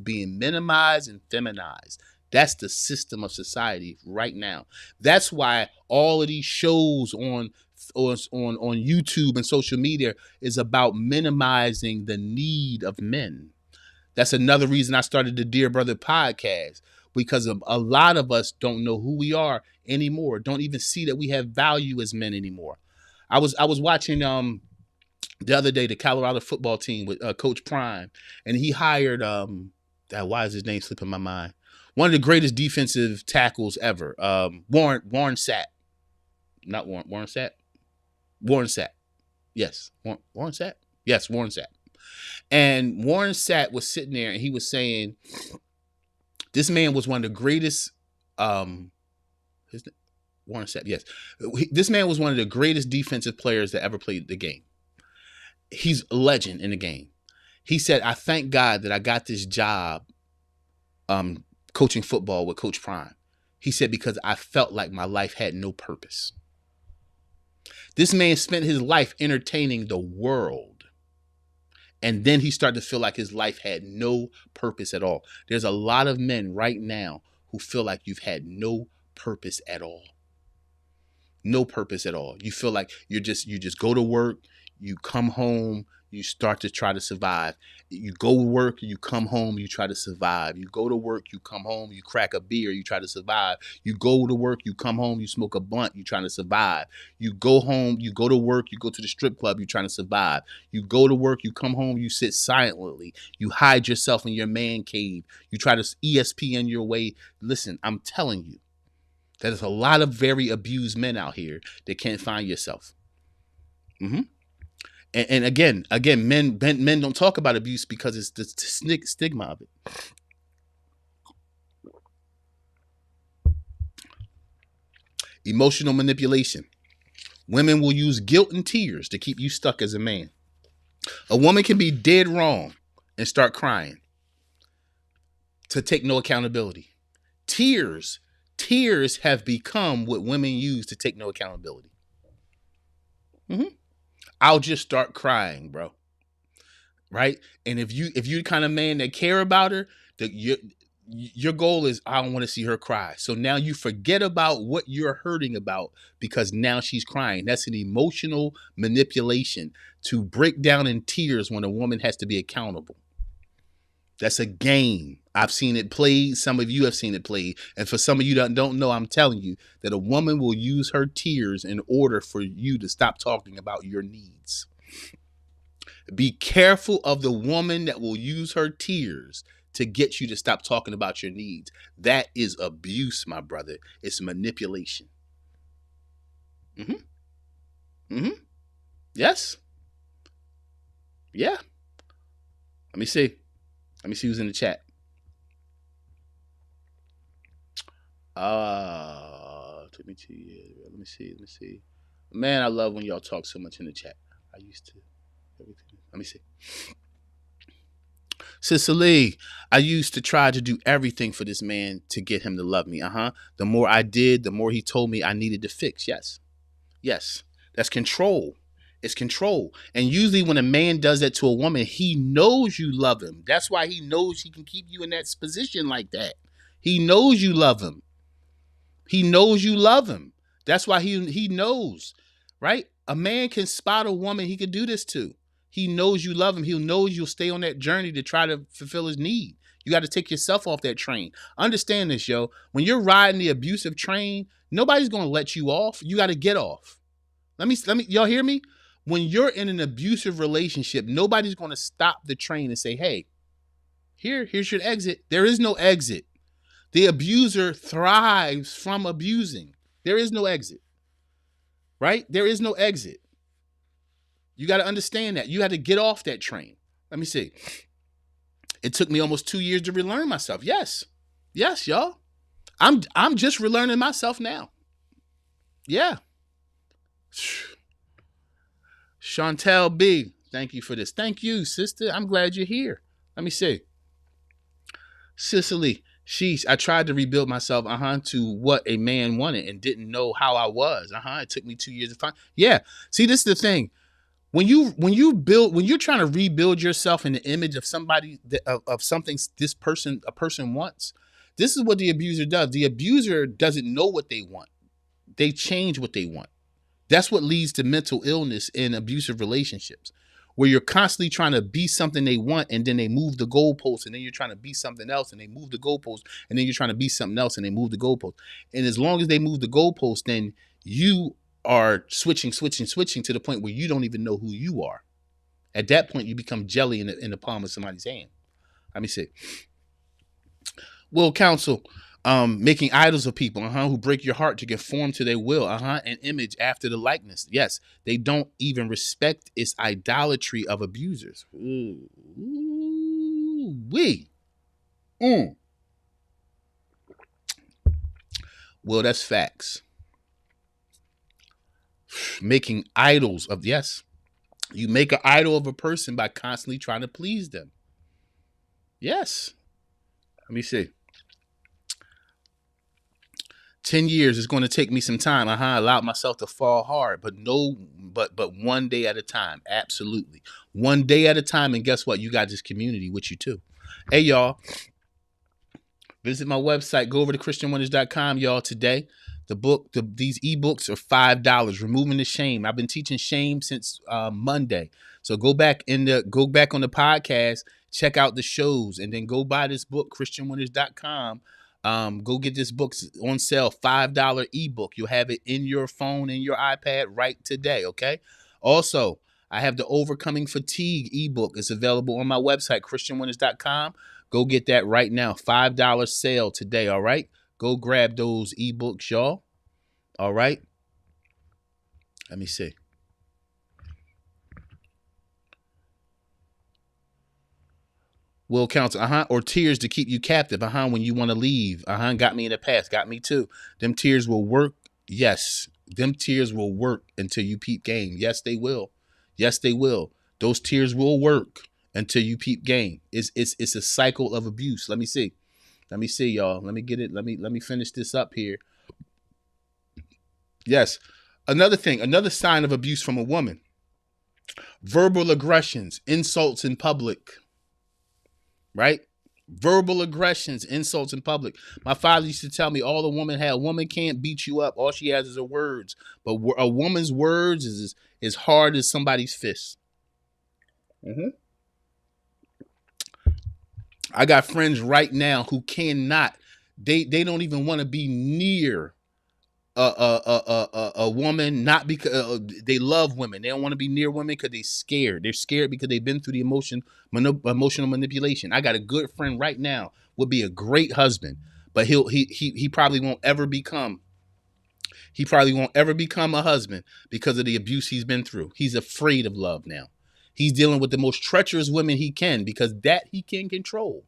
being minimized and feminized. That's the system of society right now. That's why all of these shows on YouTube and social media is about minimizing the need of men. That's another reason I started the Dear Brother podcast, because a lot of us don't know who we are anymore. Don't even see that we have value as men anymore. I was watching the other day the Colorado football team with Coach Prime, and he hired why is his name slipping my mind? One of the greatest defensive tackles ever, Warren Sapp. Not Warren Sapp. Warren Sapp. Yes, Warren Sapp. Yes, Warren Sapp. And Warren Sapp was sitting there, and he was saying, this man was one of the greatest Warren Sapp, yes. This man was one of the greatest defensive players that ever played the game. He's a legend in the game. He said, I thank God that I got this job coaching football with Coach Prime. He said, because I felt like my life had no purpose. This man spent his life entertaining the world. And then he started to feel like his life had no purpose at all. There's a lot of men right now who feel like you've had no purpose at all. No purpose at all. You feel like you just go to work, you come home, you start to try to survive. You go to work, you come home, you try to survive. You go to work, you come home, you crack a beer, you try to survive. You go to work, you come home, you smoke a blunt, you trying to survive. You go home, you go to work, you go to the strip club, you trying to survive. You go to work, you come home, you sit silently. You hide yourself in your man cave. You try to ESPN your way. Listen, I'm telling you, there's a lot of very abused men out here that can't find yourself. Mm-hmm. And again, men don't talk about abuse because it's the stigma of it. Emotional manipulation. Women will use guilt and tears to keep you stuck as a man. A woman can be dead wrong and start crying to take no accountability. Tears have become what women use to take no accountability. Mm-hmm. I'll just start crying, bro. Right? And if you the kind of man that care about her, that your goal is, I don't want to see her cry. So now you forget about what you're hurting about because now she's crying. That's an emotional manipulation to break down in tears when a woman has to be accountable. That's a game. I've seen it played. Some of you have seen it played. And for some of you that don't know, I'm telling you that a woman will use her tears in order for you to stop talking about your needs. Be careful of the woman that will use her tears to get you to stop talking about your needs. That is abuse, my brother. It's manipulation. Mm-hmm. Mm-hmm. Yes. Yeah. Let me see who's in the chat. Took me 2 years. Let me see. Man, I love when y'all talk so much in the chat. I used to. Everything. Let me see. Cicely, I used to try to do everything for this man to get him to love me. The more I did, the more he told me I needed to fix. Yes. That's control. It's control. And usually when a man does that to a woman, he knows you love him. That's why he knows he can keep you in that position like that. He knows you love him. He knows you love him. That's why he knows, right? A man can spot a woman he could do this to. He knows you love him. He knows you'll stay on that journey to try to fulfill his need. You got to take yourself off that train. Understand this, yo. When you're riding the abusive train, nobody's going to let you off. You got to get off. Let me, y'all hear me? When you're in an abusive relationship, nobody's going to stop the train and say, hey, here's your exit. There is no exit. The abuser thrives from abusing. There is no exit, right? There is no exit. You got to understand that. You had to get off that train. Let me see. It took me almost 2 years to relearn myself. Yes, y'all. I'm just relearning myself now. Yeah. Chantel B, thank you for this. Thank you, sister. I'm glad you're here. Let me see. Cicely, I tried to rebuild myself, to what a man wanted and didn't know how I was. It took me 2 years to find. Yeah. See, this is the thing. When you're trying to rebuild yourself in the image of somebody, of something a person wants, this is what the abuser does. The abuser doesn't know what they want. They change what they want. That's what leads to mental illness in abusive relationships, where you're constantly trying to be something they want, and then they move the goalposts, and then you're trying to be something else, and they move the goalposts, and then you're trying to be something else, and they move the goalposts. And as long as they move the goalposts, then you are switching to the point where you don't even know who you are. At that point, you become jelly in the palm of somebody's hand. Let me see. Will counsel, making idols of people, who break your heart to conform to their will, and image after the likeness. Yes, they don't even respect its idolatry of abusers. Well, that's facts. Making idols of, yes. You make an idol of a person by constantly trying to please them. Yes. Let me see. 10 years is going to take me some time. I allowed myself to fall hard, but one day at a time. Absolutely. One day at a time. And guess what? You got this community with you too. Hey, y'all. Visit my website. Go over to christianwonders.com, y'all, today. These ebooks are $5. Removing the shame. I've been teaching shame since Monday. So go back on the podcast, check out the shows, and then go buy this book, christianwonders.com. Go get this book on sale, $5 ebook. You'll have it in your phone and your iPad right today, okay? Also, I have the Overcoming Fatigue ebook. It's available on my website, christianwonders.com. Go get that right now. $5 sale today, all right? Go grab those ebooks, y'all. All right? Let me see. Will counsel, or tears to keep you captive, when you want to leave, got me in the past, got me too. Them tears will work, yes. Them tears will work until you peep game. Yes, they will. Yes, they will. Those tears will work until you peep game. It's a cycle of abuse. Let me see, y'all. Let me get it. Let me finish this up here. Yes. Another thing, another sign of abuse from a woman: verbal aggressions, insults in public. Right? Verbal aggressions, insults in public. My father used to tell me, all a woman can't beat you up. All she has is her words. But a woman's words is as hard as somebody's fist. I got friends right now who cannot. They don't even want to be near a woman, not because they love women. They don't want to be near women because they're scared. They're scared because they've been through the emotional manipulation. I got a good friend right now, would be a great husband, but he probably won't ever become. He probably won't ever become a husband because of the abuse he's been through. He's afraid of love now. He's dealing with the most treacherous women he can because that he can control.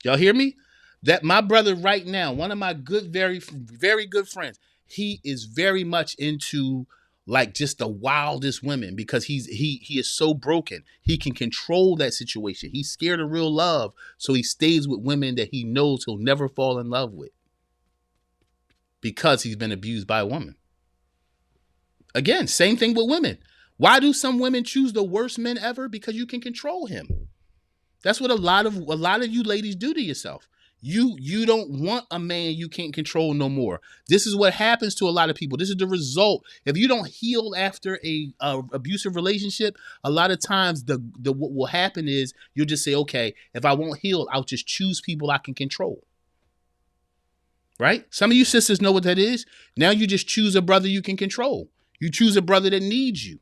Y'all hear me? That my brother right now, one of my good, very, very good friends, he is very much into like just the wildest women because he is so broken. He can control that situation. He's scared of real love, so he stays with women that he knows he'll never fall in love with because he's been abused by a woman. Again, same thing with women. Why do some women choose the worst men ever? Because you can control him. That's what a lot of you ladies do to yourself. You don't want a man you can't control no more. This is what happens to a lot of people. This is the result. If you don't heal after a abusive relationship, a lot of times what will happen is you'll just say, okay, if I won't heal, I'll just choose people I can control. Right? Some of you sisters know what that is. Now you just choose a brother you can control. You choose a brother that needs you.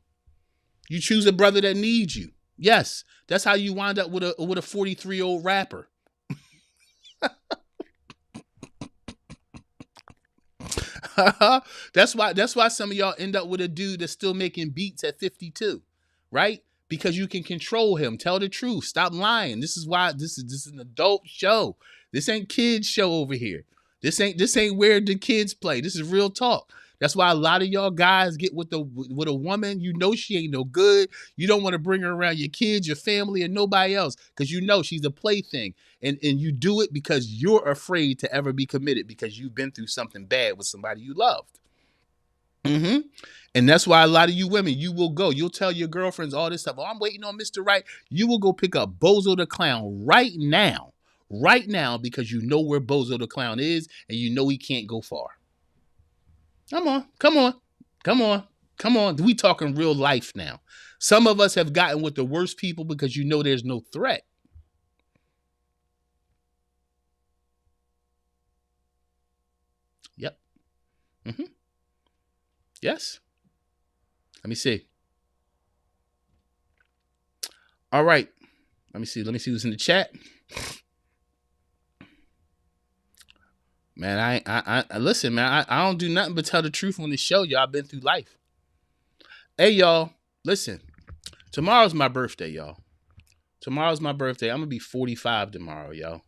You choose a brother that needs you. Yes, that's how you wind up with a 43-year-old rapper. That's why some of y'all end up with a dude that's still making beats at 52, right? Because you can control him. Tell the truth. Stop lying. This is why this is an adult show. This ain't kids show over here. This ain't where the kids play. This is real talk. That's why a lot of y'all guys get with a woman. You know she ain't no good. You don't want to bring her around your kids, your family, and nobody else because you know she's a plaything. And you do it because you're afraid to ever be committed because you've been through something bad with somebody you loved. And that's why a lot of you women, you will go. You'll tell your girlfriends all this stuff. Oh, I'm waiting on Mr. Right. You will go pick up Bozo the Clown right now because you know where Bozo the Clown is and you know he can't go far. Come on. We talking real life now. Some of us have gotten with the worst people because you know there's no threat. Yep. Yes. Let me see. All right. Let me see who's in the chat. Man, I listen, man. I don't do nothing but tell the truth on the show, y'all. I've been through life. Hey, y'all, listen. Tomorrow's my birthday, y'all. Tomorrow's my birthday. I'm gonna be 45 tomorrow, y'all.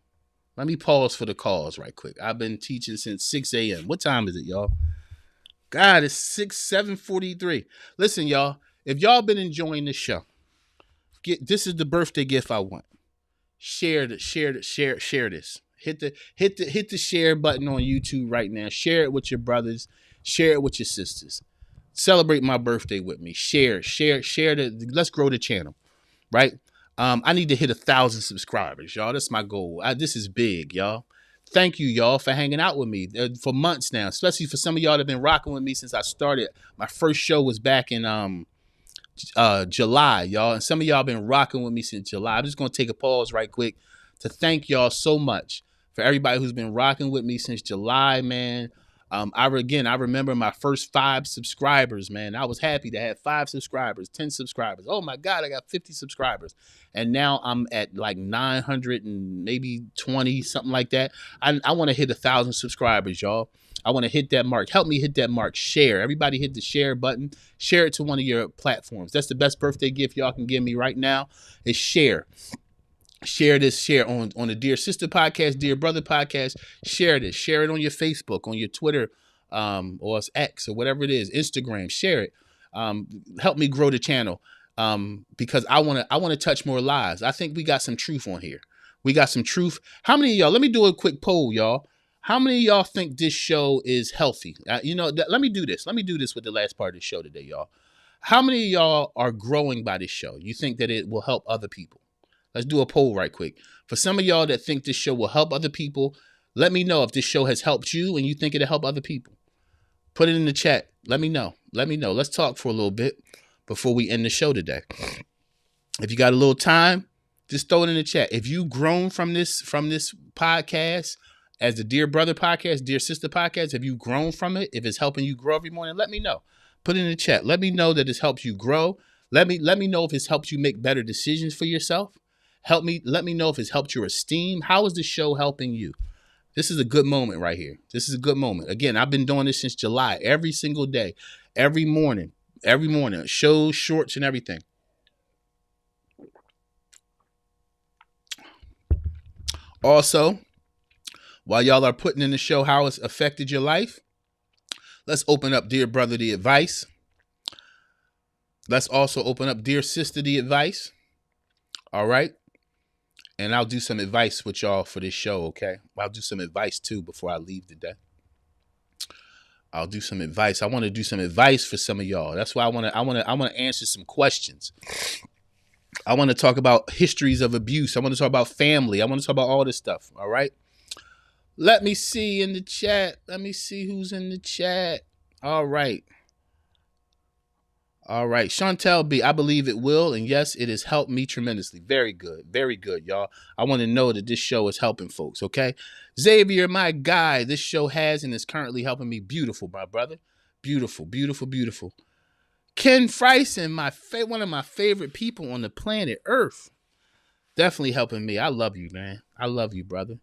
Let me pause for the calls right quick. I've been teaching since 6 a.m. What time is it, y'all? God, it's 7:43. Listen, y'all, if y'all been enjoying this show, this is the birthday gift I want. Share this. Hit the share button on YouTube right now. Share it with your brothers. Share it with your sisters. Celebrate my birthday with me. Share the. Let's grow the channel, right? I need to hit 1,000 subscribers, y'all. That's my goal. This is big, y'all. Thank you, y'all, for hanging out with me for months now. Especially for some of y'all that have been rocking with me since I started. My first show was back in July, y'all, and some of y'all been rocking with me since July. I'm just gonna take a pause right quick to thank y'all so much for everybody who's been rocking with me since July, man. I remember my first 5 subscribers, man. I was happy to have 5 subscribers, 10 subscribers. Oh my God, I got 50 subscribers. And now I'm at like 900 and maybe 20, something like that. I want to hit 1,000 subscribers, y'all. I want to hit that mark. Help me hit that mark. Share. Everybody hit the share button. Share it to one of your platforms. That's the best birthday gift y'all can give me right now is share. Share this, share on the Dear Sister podcast, Dear Brother podcast. Share this. Share it on your Facebook, on your Twitter, or it's X or whatever it is, Instagram. Share it. Help me grow the channel because I want to touch more lives. I think we got some truth on here. We got some truth. How many of y'all, let me do a quick poll, y'all. How many of y'all think this show is healthy? Let me do this. Let me do this with the last part of the show today, y'all. How many of y'all are growing by this show? You think that it will help other people? Let's do a poll right quick. For some of y'all that think this show will help other people, let me know if this show has helped you and you think it'll help other people. Put it in the chat. Let me know. Let me know. Let's talk for a little bit before we end the show today. If you got a little time, just throw it in the chat. If you've grown from this podcast, as the Dear Brother podcast, Dear Sister podcast, have you grown from it? If it's helping you grow every morning, let me know. Put it in the chat. Let me know that it's helped you grow. Let me know if it's helped you make better decisions for yourself. Let me know if it's helped your esteem. How is the show helping you? This is a good moment right here. This is a good moment. Again, I've been doing this since July, every single day, every morning, shows, shorts, and everything. Also, while y'all are putting in the show how it's affected your life, let's open up Dear Brother the Advice. Let's also open up Dear Sister the Advice. All right. And I'll do some advice with y'all for this show, okay? I'll do some advice too before I leave today. I'll do some advice. I want to do some advice for some of y'all. That's why I want to answer some questions. I want to talk about histories of abuse. I want to talk about family. I want to talk about all this stuff, all right? Let me see in the chat. Let me see who's in the chat. All right. All right. Chantel B, I believe it will. And yes, it has helped me tremendously. Very good. Very good, y'all. I want to know that this show is helping folks, okay? Xavier, my guy, this show has and is currently helping me. Beautiful, my brother. Beautiful, beautiful, beautiful. Ken Freisen, one of my favorite people on the planet Earth. Definitely helping me. I love you, man. I love you, brother.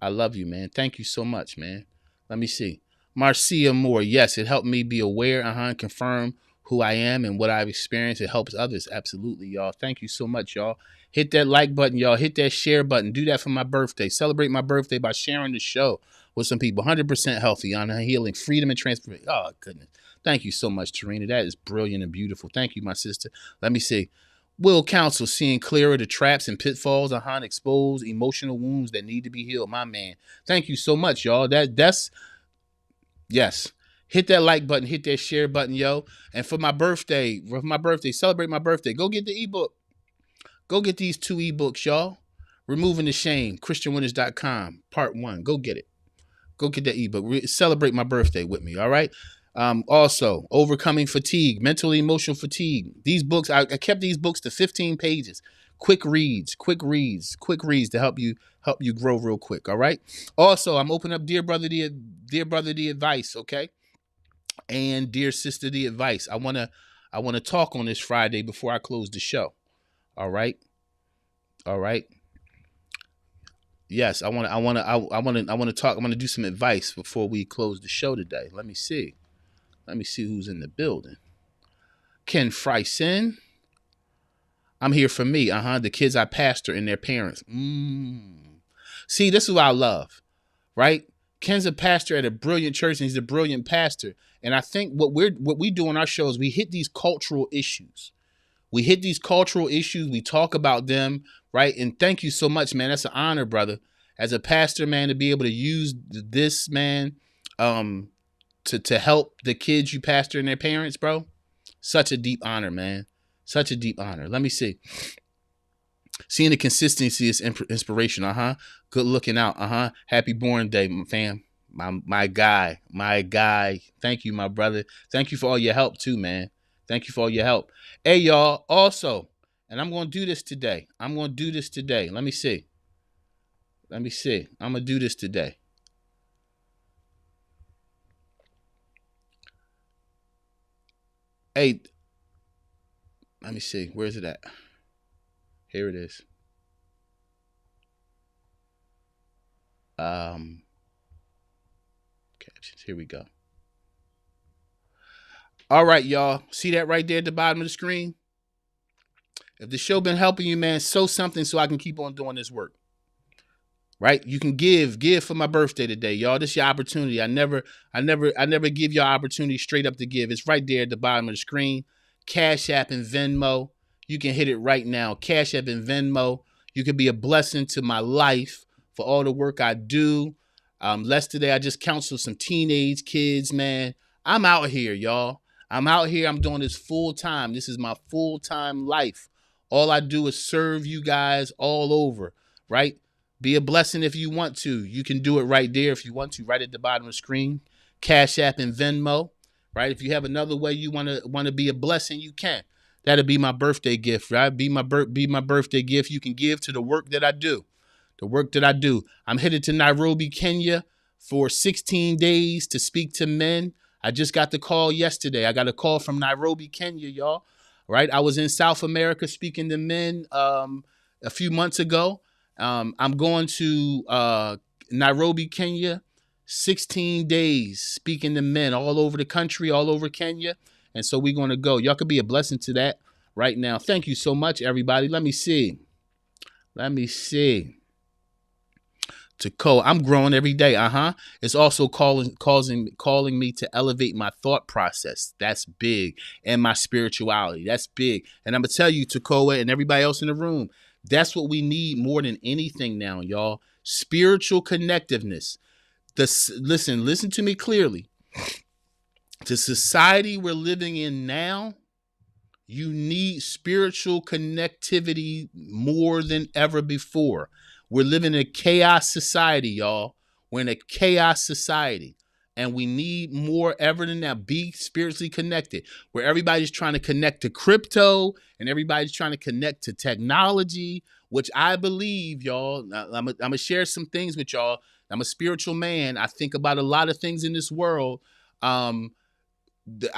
I love you, man. Thank you so much, man. Let me see. Marcia Moore, yes, it helped me be aware and confirm who I am and what I've experienced. It helps others. Absolutely, y'all. Thank you so much, y'all. Hit that like button, y'all. Hit that share button. Do that for my birthday. Celebrate my birthday by sharing the show with some people. 100% healthy, on healing, freedom, and transformation. Oh, goodness. Thank you so much, Tarina. That is brilliant and beautiful. Thank you, my sister. Let me see. Will Counsel, seeing clearer the traps and pitfalls, expose emotional wounds that need to be healed. My man. Thank you so much, y'all. That's yes. Hit that like button, hit that share button, yo. And for my birthday, celebrate my birthday. Go get the ebook. Go get these 2 ebooks, y'all. Removing the Shame, ChristianWinners.com, Part 1. Go get it. Go get that ebook. Celebrate my birthday with me, all right? Also, Overcoming Fatigue, Mental and Emotional Fatigue. These books, I kept these books to 15 pages. Quick reads to help you grow real quick, all right? Also, I'm opening up Dear Brother the Advice, okay? And Dear Sister the Advice. I want to talk on this Friday before I close the show. All right. Yes, I want to talk. I'm going to do some advice before we close the show today. Let me see who's in the building. Ken Freisen. I'm here for me. The kids I pastor and their parents. See, this is what I love, right? Ken's a pastor at a brilliant church, and he's a brilliant pastor. And I think what we do on our show is we hit these cultural issues. We hit these cultural issues. We talk about them, right? And thank you so much, man. That's an honor, brother, as a pastor, man, to be able to use this, man, to help the kids you pastor and their parents, bro. Such a deep honor, man. Such a deep honor. Let me see. Seeing the consistency is inspiration. Good looking out. Happy born day, fam. My guy. Thank you, my brother. Thank you for all your help too, man. Thank you for all your help. Hey, y'all. Also, and I'm going to do this today. Let me see. I'm going to do this today. Hey, let me see. Where is it at? Here it is. Captions. Here we go. All right, y'all. See that right there at the bottom of the screen? If the show been helping you, man, sow something so I can keep on doing this work. Right? You can give for my birthday today, y'all. This is your opportunity. I never give y'all opportunity straight up to give. It's right there at the bottom of the screen. Cash App and Venmo. You can hit it right now. Cash App and Venmo. You could be a blessing to my life for all the work I do. Today, I just counseled some teenage kids, man. I'm out here, y'all. I'm out here. I'm doing this full time. This is my full-time life. All I do is serve you guys all over, right? Be a blessing if you want to. You can do it right there if you want to, right at the bottom of the screen. Cash App and Venmo, right? If you have another way you want to be a blessing, you can. That'll be my birthday gift, right? Be my birthday gift. You can give to the work that I do. I'm headed to Nairobi, Kenya for 16 days to speak to men. I just got the call yesterday. I got a call from Nairobi, Kenya, y'all. Right? I was in South America speaking to men a few months ago. I'm going to Nairobi, Kenya, 16 days speaking to men all over the country, all over Kenya. And so we're going to go. Y'all could be a blessing to that right now. Thank you so much, everybody. Let me see. To code. I'm growing every day. It's also calling me to elevate my thought process. That's big. And my spirituality. That's big. And I'm going to tell you, Takoa and everybody else in the room, that's what we need more than anything now, y'all. Spiritual connectiveness. Listen to me clearly. The society we're living in now, you need spiritual connectivity more than ever before. We're living in a chaos society, y'all. We're in a chaos society. And we need more ever than that. Be spiritually connected. Where everybody's trying to connect to crypto and everybody's trying to connect to technology, which I believe, y'all, I'm going to share some things with y'all. I'm a spiritual man. I think about a lot of things in this world. I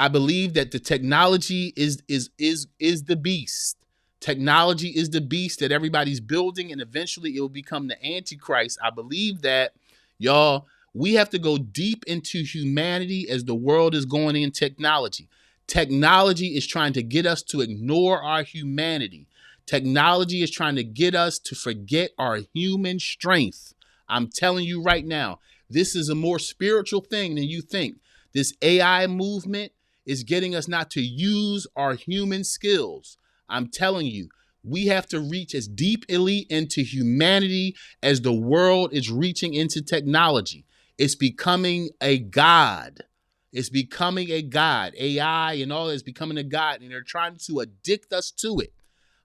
believe that the technology is the beast. Technology is the beast that everybody's building, and eventually it will become the Antichrist. I believe that, y'all, we have to go deep into humanity as the world is going in technology. Technology is trying to get us to ignore our humanity. Technology is trying to get us to forget our human strength. I'm telling you right now, this is a more spiritual thing than you think. This AI movement is getting us not to use our human skills. I'm telling you, we have to reach as deeply into humanity as the world is reaching into technology. It's becoming a god. It's becoming a god. AI and all that is becoming a god, and they're trying to addict us to it.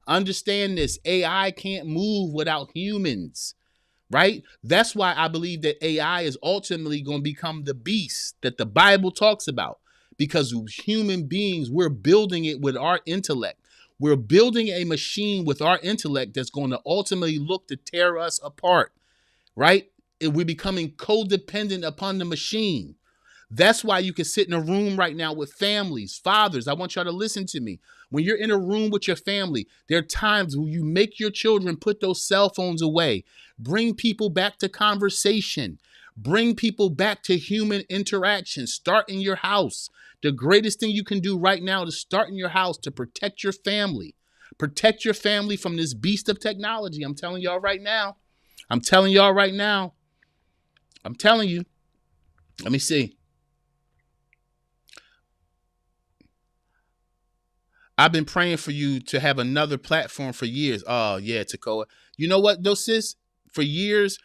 Understand this. AI can't move without humans, right? That's why I believe that AI is ultimately going to become the beast that the Bible talks about, because human beings, we're building it with our intellect. We're building a machine with our intellect that's going to ultimately look to tear us apart, right? And we're becoming codependent upon the machine. That's why you can sit in a room right now with families, fathers. I want y'all to listen to me. When you're in a room with your family, there are times when you make your children put those cell phones away. Bring people back to conversation. Bring people back to human interaction. Start in your house. The greatest thing you can do right now is start in your house to protect your family. Protect your family from this beast of technology. I'm telling y'all right now. I'm telling y'all right now. I'm telling you. Let me see. I've been praying for you to have another platform for years. Oh, yeah, Takoa. You know what, though, sis? For years,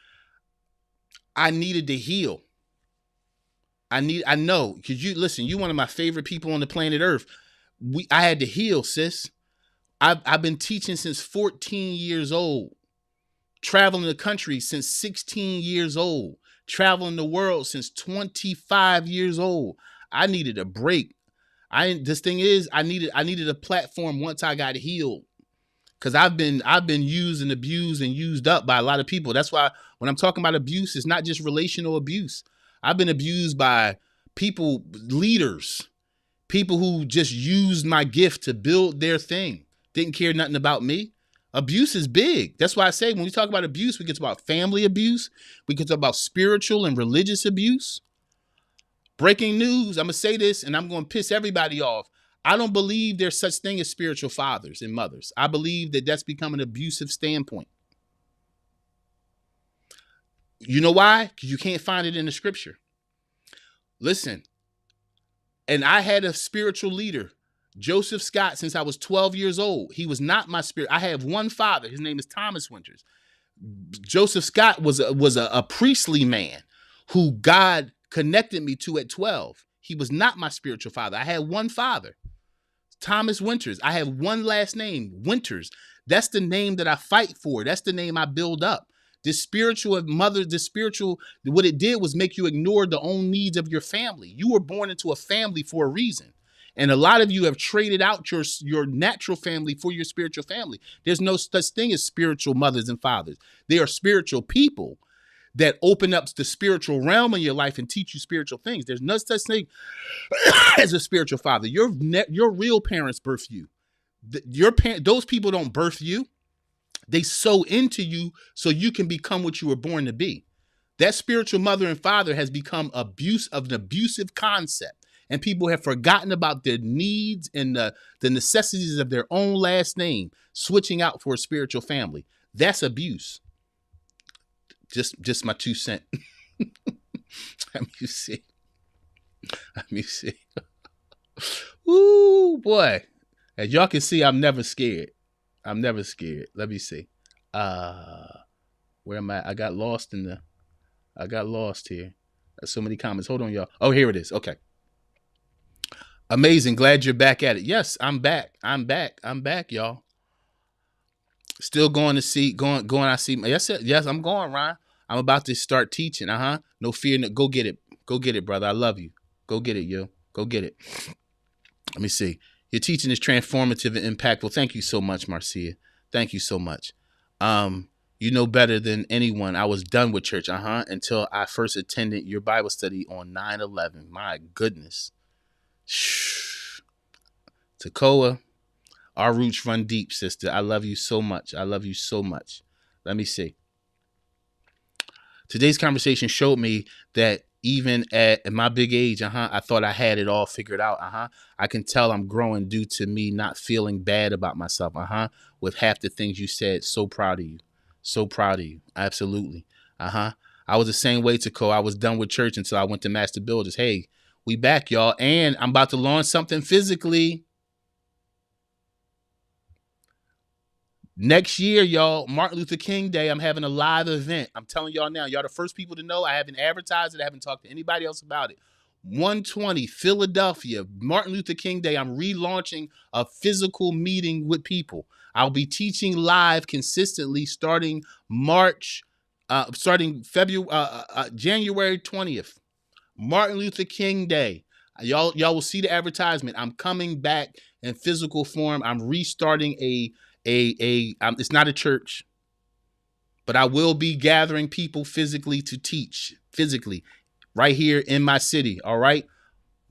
I needed to heal. I know, because you listen, you one of my favorite people on the planet Earth. I had to heal, sis. I've been teaching since 14 years old, traveling the country since 16 years old, traveling the world since 25 years old. I needed a break. This thing is, I needed a platform once I got healed. Cause I've been used and abused and used up by a lot of people. That's why when I'm talking about abuse, it's not just relational abuse. I've been abused by people, leaders, people who just used my gift to build their thing. Didn't care nothing about me. Abuse is big. That's why I say when we talk about abuse, we get about family abuse. We can talk about spiritual and religious abuse. Breaking news. I'm going to say this and I'm going to piss everybody off. I don't believe there's such thing as spiritual fathers and mothers. I believe that that's become an abusive standpoint. You know why? Because you can't find it in the scripture. Listen, and I had a spiritual leader, Joseph Scott, since I was 12 years old. He was not my spirit. I have one father. His name is Thomas Winters. Joseph Scott was a priestly man who God connected me to at 12. He was not my spiritual father. I had one father, Thomas Winters. I have one last name, Winters. That's the name that I fight for. That's the name I build up. This spiritual mother, what it did was make you ignore the own needs of your family. You were born into a family for a reason. And a lot of you have traded out your natural family for your spiritual family. There's no such thing as spiritual mothers and fathers. They are spiritual people that open up the spiritual realm in your life and teach you spiritual things. There's no such thing as a spiritual father. Your real parents birth you. Those people don't birth you. They sow into you so you can become what you were born to be. That spiritual mother and father has become an abusive concept. And people have forgotten about their needs and the necessities of their own last name, switching out for a spiritual family. That's abuse. Just my 2 cents. Let me see. Ooh, boy. As y'all can see, I'm never scared. Let me see. Where am I? I got lost here. There's so many comments. Hold on, y'all. Oh, here it is. Okay. Amazing. Glad you're back at it. Yes, I'm back. I'm back, y'all. Still going. I see. Yes, I'm going, Ryan. I'm about to start teaching. No fear. No, go get it, brother. I love you. Go get it, yo. Go get it. Let me see. Your teaching is transformative and impactful. Thank you so much, Marcia. Thank you so much. You know better than anyone. I was done with church, until I first attended your Bible study on 9/11. My goodness. Shh. Takoa, our roots run deep, sister. I love you so much. Let me see. Today's conversation showed me that even at my big age, I thought I had it all figured out. I can tell I'm growing due to me not feeling bad about myself. With half the things you said. So proud of you. Absolutely. I was the same way, Takoa. I was done with church until I went to Master Builders. Hey, we back, y'all. And I'm about to launch something physically. Next year, y'all, Martin Luther King Day, I'm having a live event. I'm telling y'all now, y'all the first people to know. I haven't advertised it. I haven't talked to anybody else about it. 120 Philadelphia, Martin Luther King Day. I'm relaunching a physical meeting with people. I'll be teaching live consistently starting January 20th. Martin Luther King Day. Y'all will see the advertisement. I'm coming back in physical form. I'm restarting it's not a church, but I will be gathering people physically to teach physically right here in my city. All right.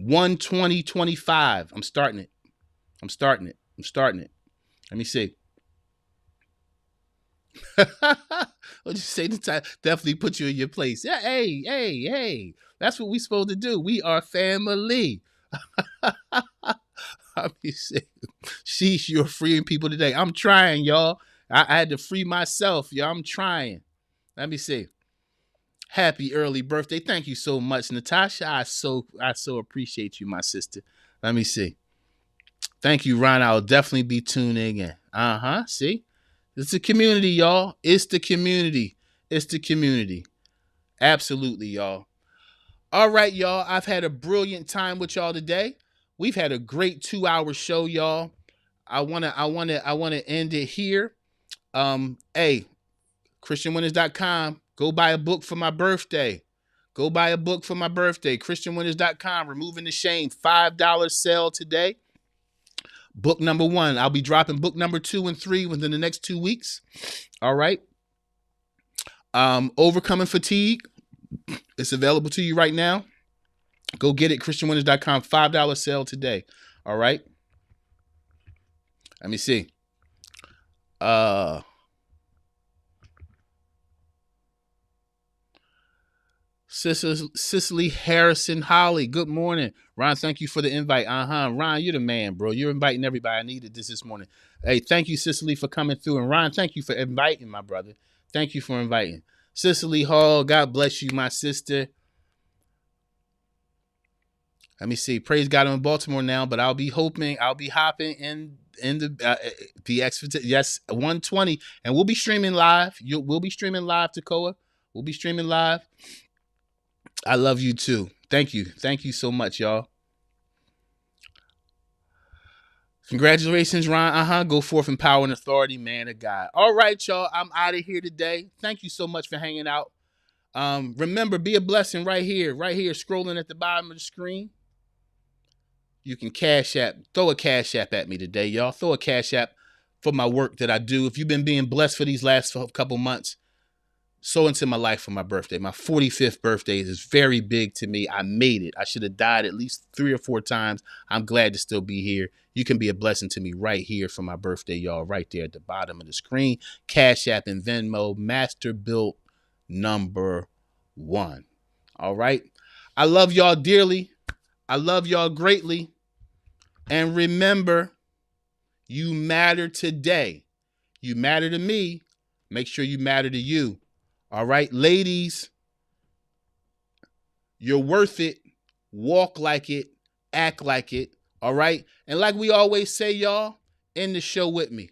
1/20/25. I'm starting it. Let me see. What you say? The time definitely put you in your place. Yeah. Hey. That's what we supposed to do. We are family. Let me see. Sheesh, you're freeing people today. I'm trying, y'all. I had to free myself, y'all. I'm trying. Let me see. Happy early birthday. Thank you so much, Natasha. I so appreciate you, my sister. Let me see. Thank you, Ron. I'll definitely be tuning in. See? It's the community, y'all. It's the community. It's the community. Absolutely, y'all. All right, y'all. I've had a brilliant time with y'all today. We've had a great 2-hour show, y'all. I wanna end it here. Hey, ChristianWinners.com. Go buy a book for my birthday. Go buy a book for my birthday. ChristianWinners.com. Removing the Shame. $5 sale today. Book number 1. I'll be dropping book number 2 and 3 within the next 2 weeks. All right. Overcoming Fatigue. It's available to you right now. Go get it. ChristianWinners.com. $5 sale today. All right. Let me see. Cicely Harrison Holly. Good morning. Ron, thank you for the invite. Ron, you're the man, bro. You're inviting everybody. I needed this morning. Hey, thank you, Cicely, for coming through. And Ron, thank you for inviting, my brother. Thank you for inviting. Cicely Hall, God bless you, my sister. Let me see. Praise God, I'm in Baltimore now, but I'll be hopping in the X. Yes, 120, and we'll be streaming live. We'll be streaming live, Takoa. We'll be streaming live. I love you too. Thank you. Thank you so much, y'all. Congratulations, Ron. Go forth in power and authority, man of God. All right, y'all. I'm out of here today. Thank you so much for hanging out. Remember, be a blessing right here, scrolling at the bottom of the screen. You can throw a cash app at me today, y'all. Throw a cash app for my work that I do. If you've been being blessed for these last couple months, sow into my life for my birthday. My 45th birthday is very big to me. I made it. I should have died at least 3 or 4 times. I'm glad to still be here. You can be a blessing to me right here for my birthday, y'all. Right there at the bottom of the screen. Cash App and Venmo. Master Built number 1. All right. I love y'all dearly. I love y'all greatly. And remember, you matter today. You matter to me. Make sure you matter to you. All right, ladies, you're worth it. Walk like it. Act like it. All right. And like we always say, y'all, end the show with me.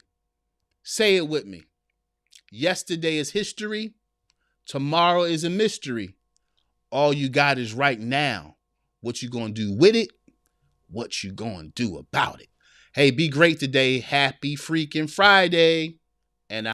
Say it with me. Yesterday is history. Tomorrow is a mystery. All you got is right now. What you gonna do with it? What you gonna do about it? Hey, be great today. Happy freaking Friday. And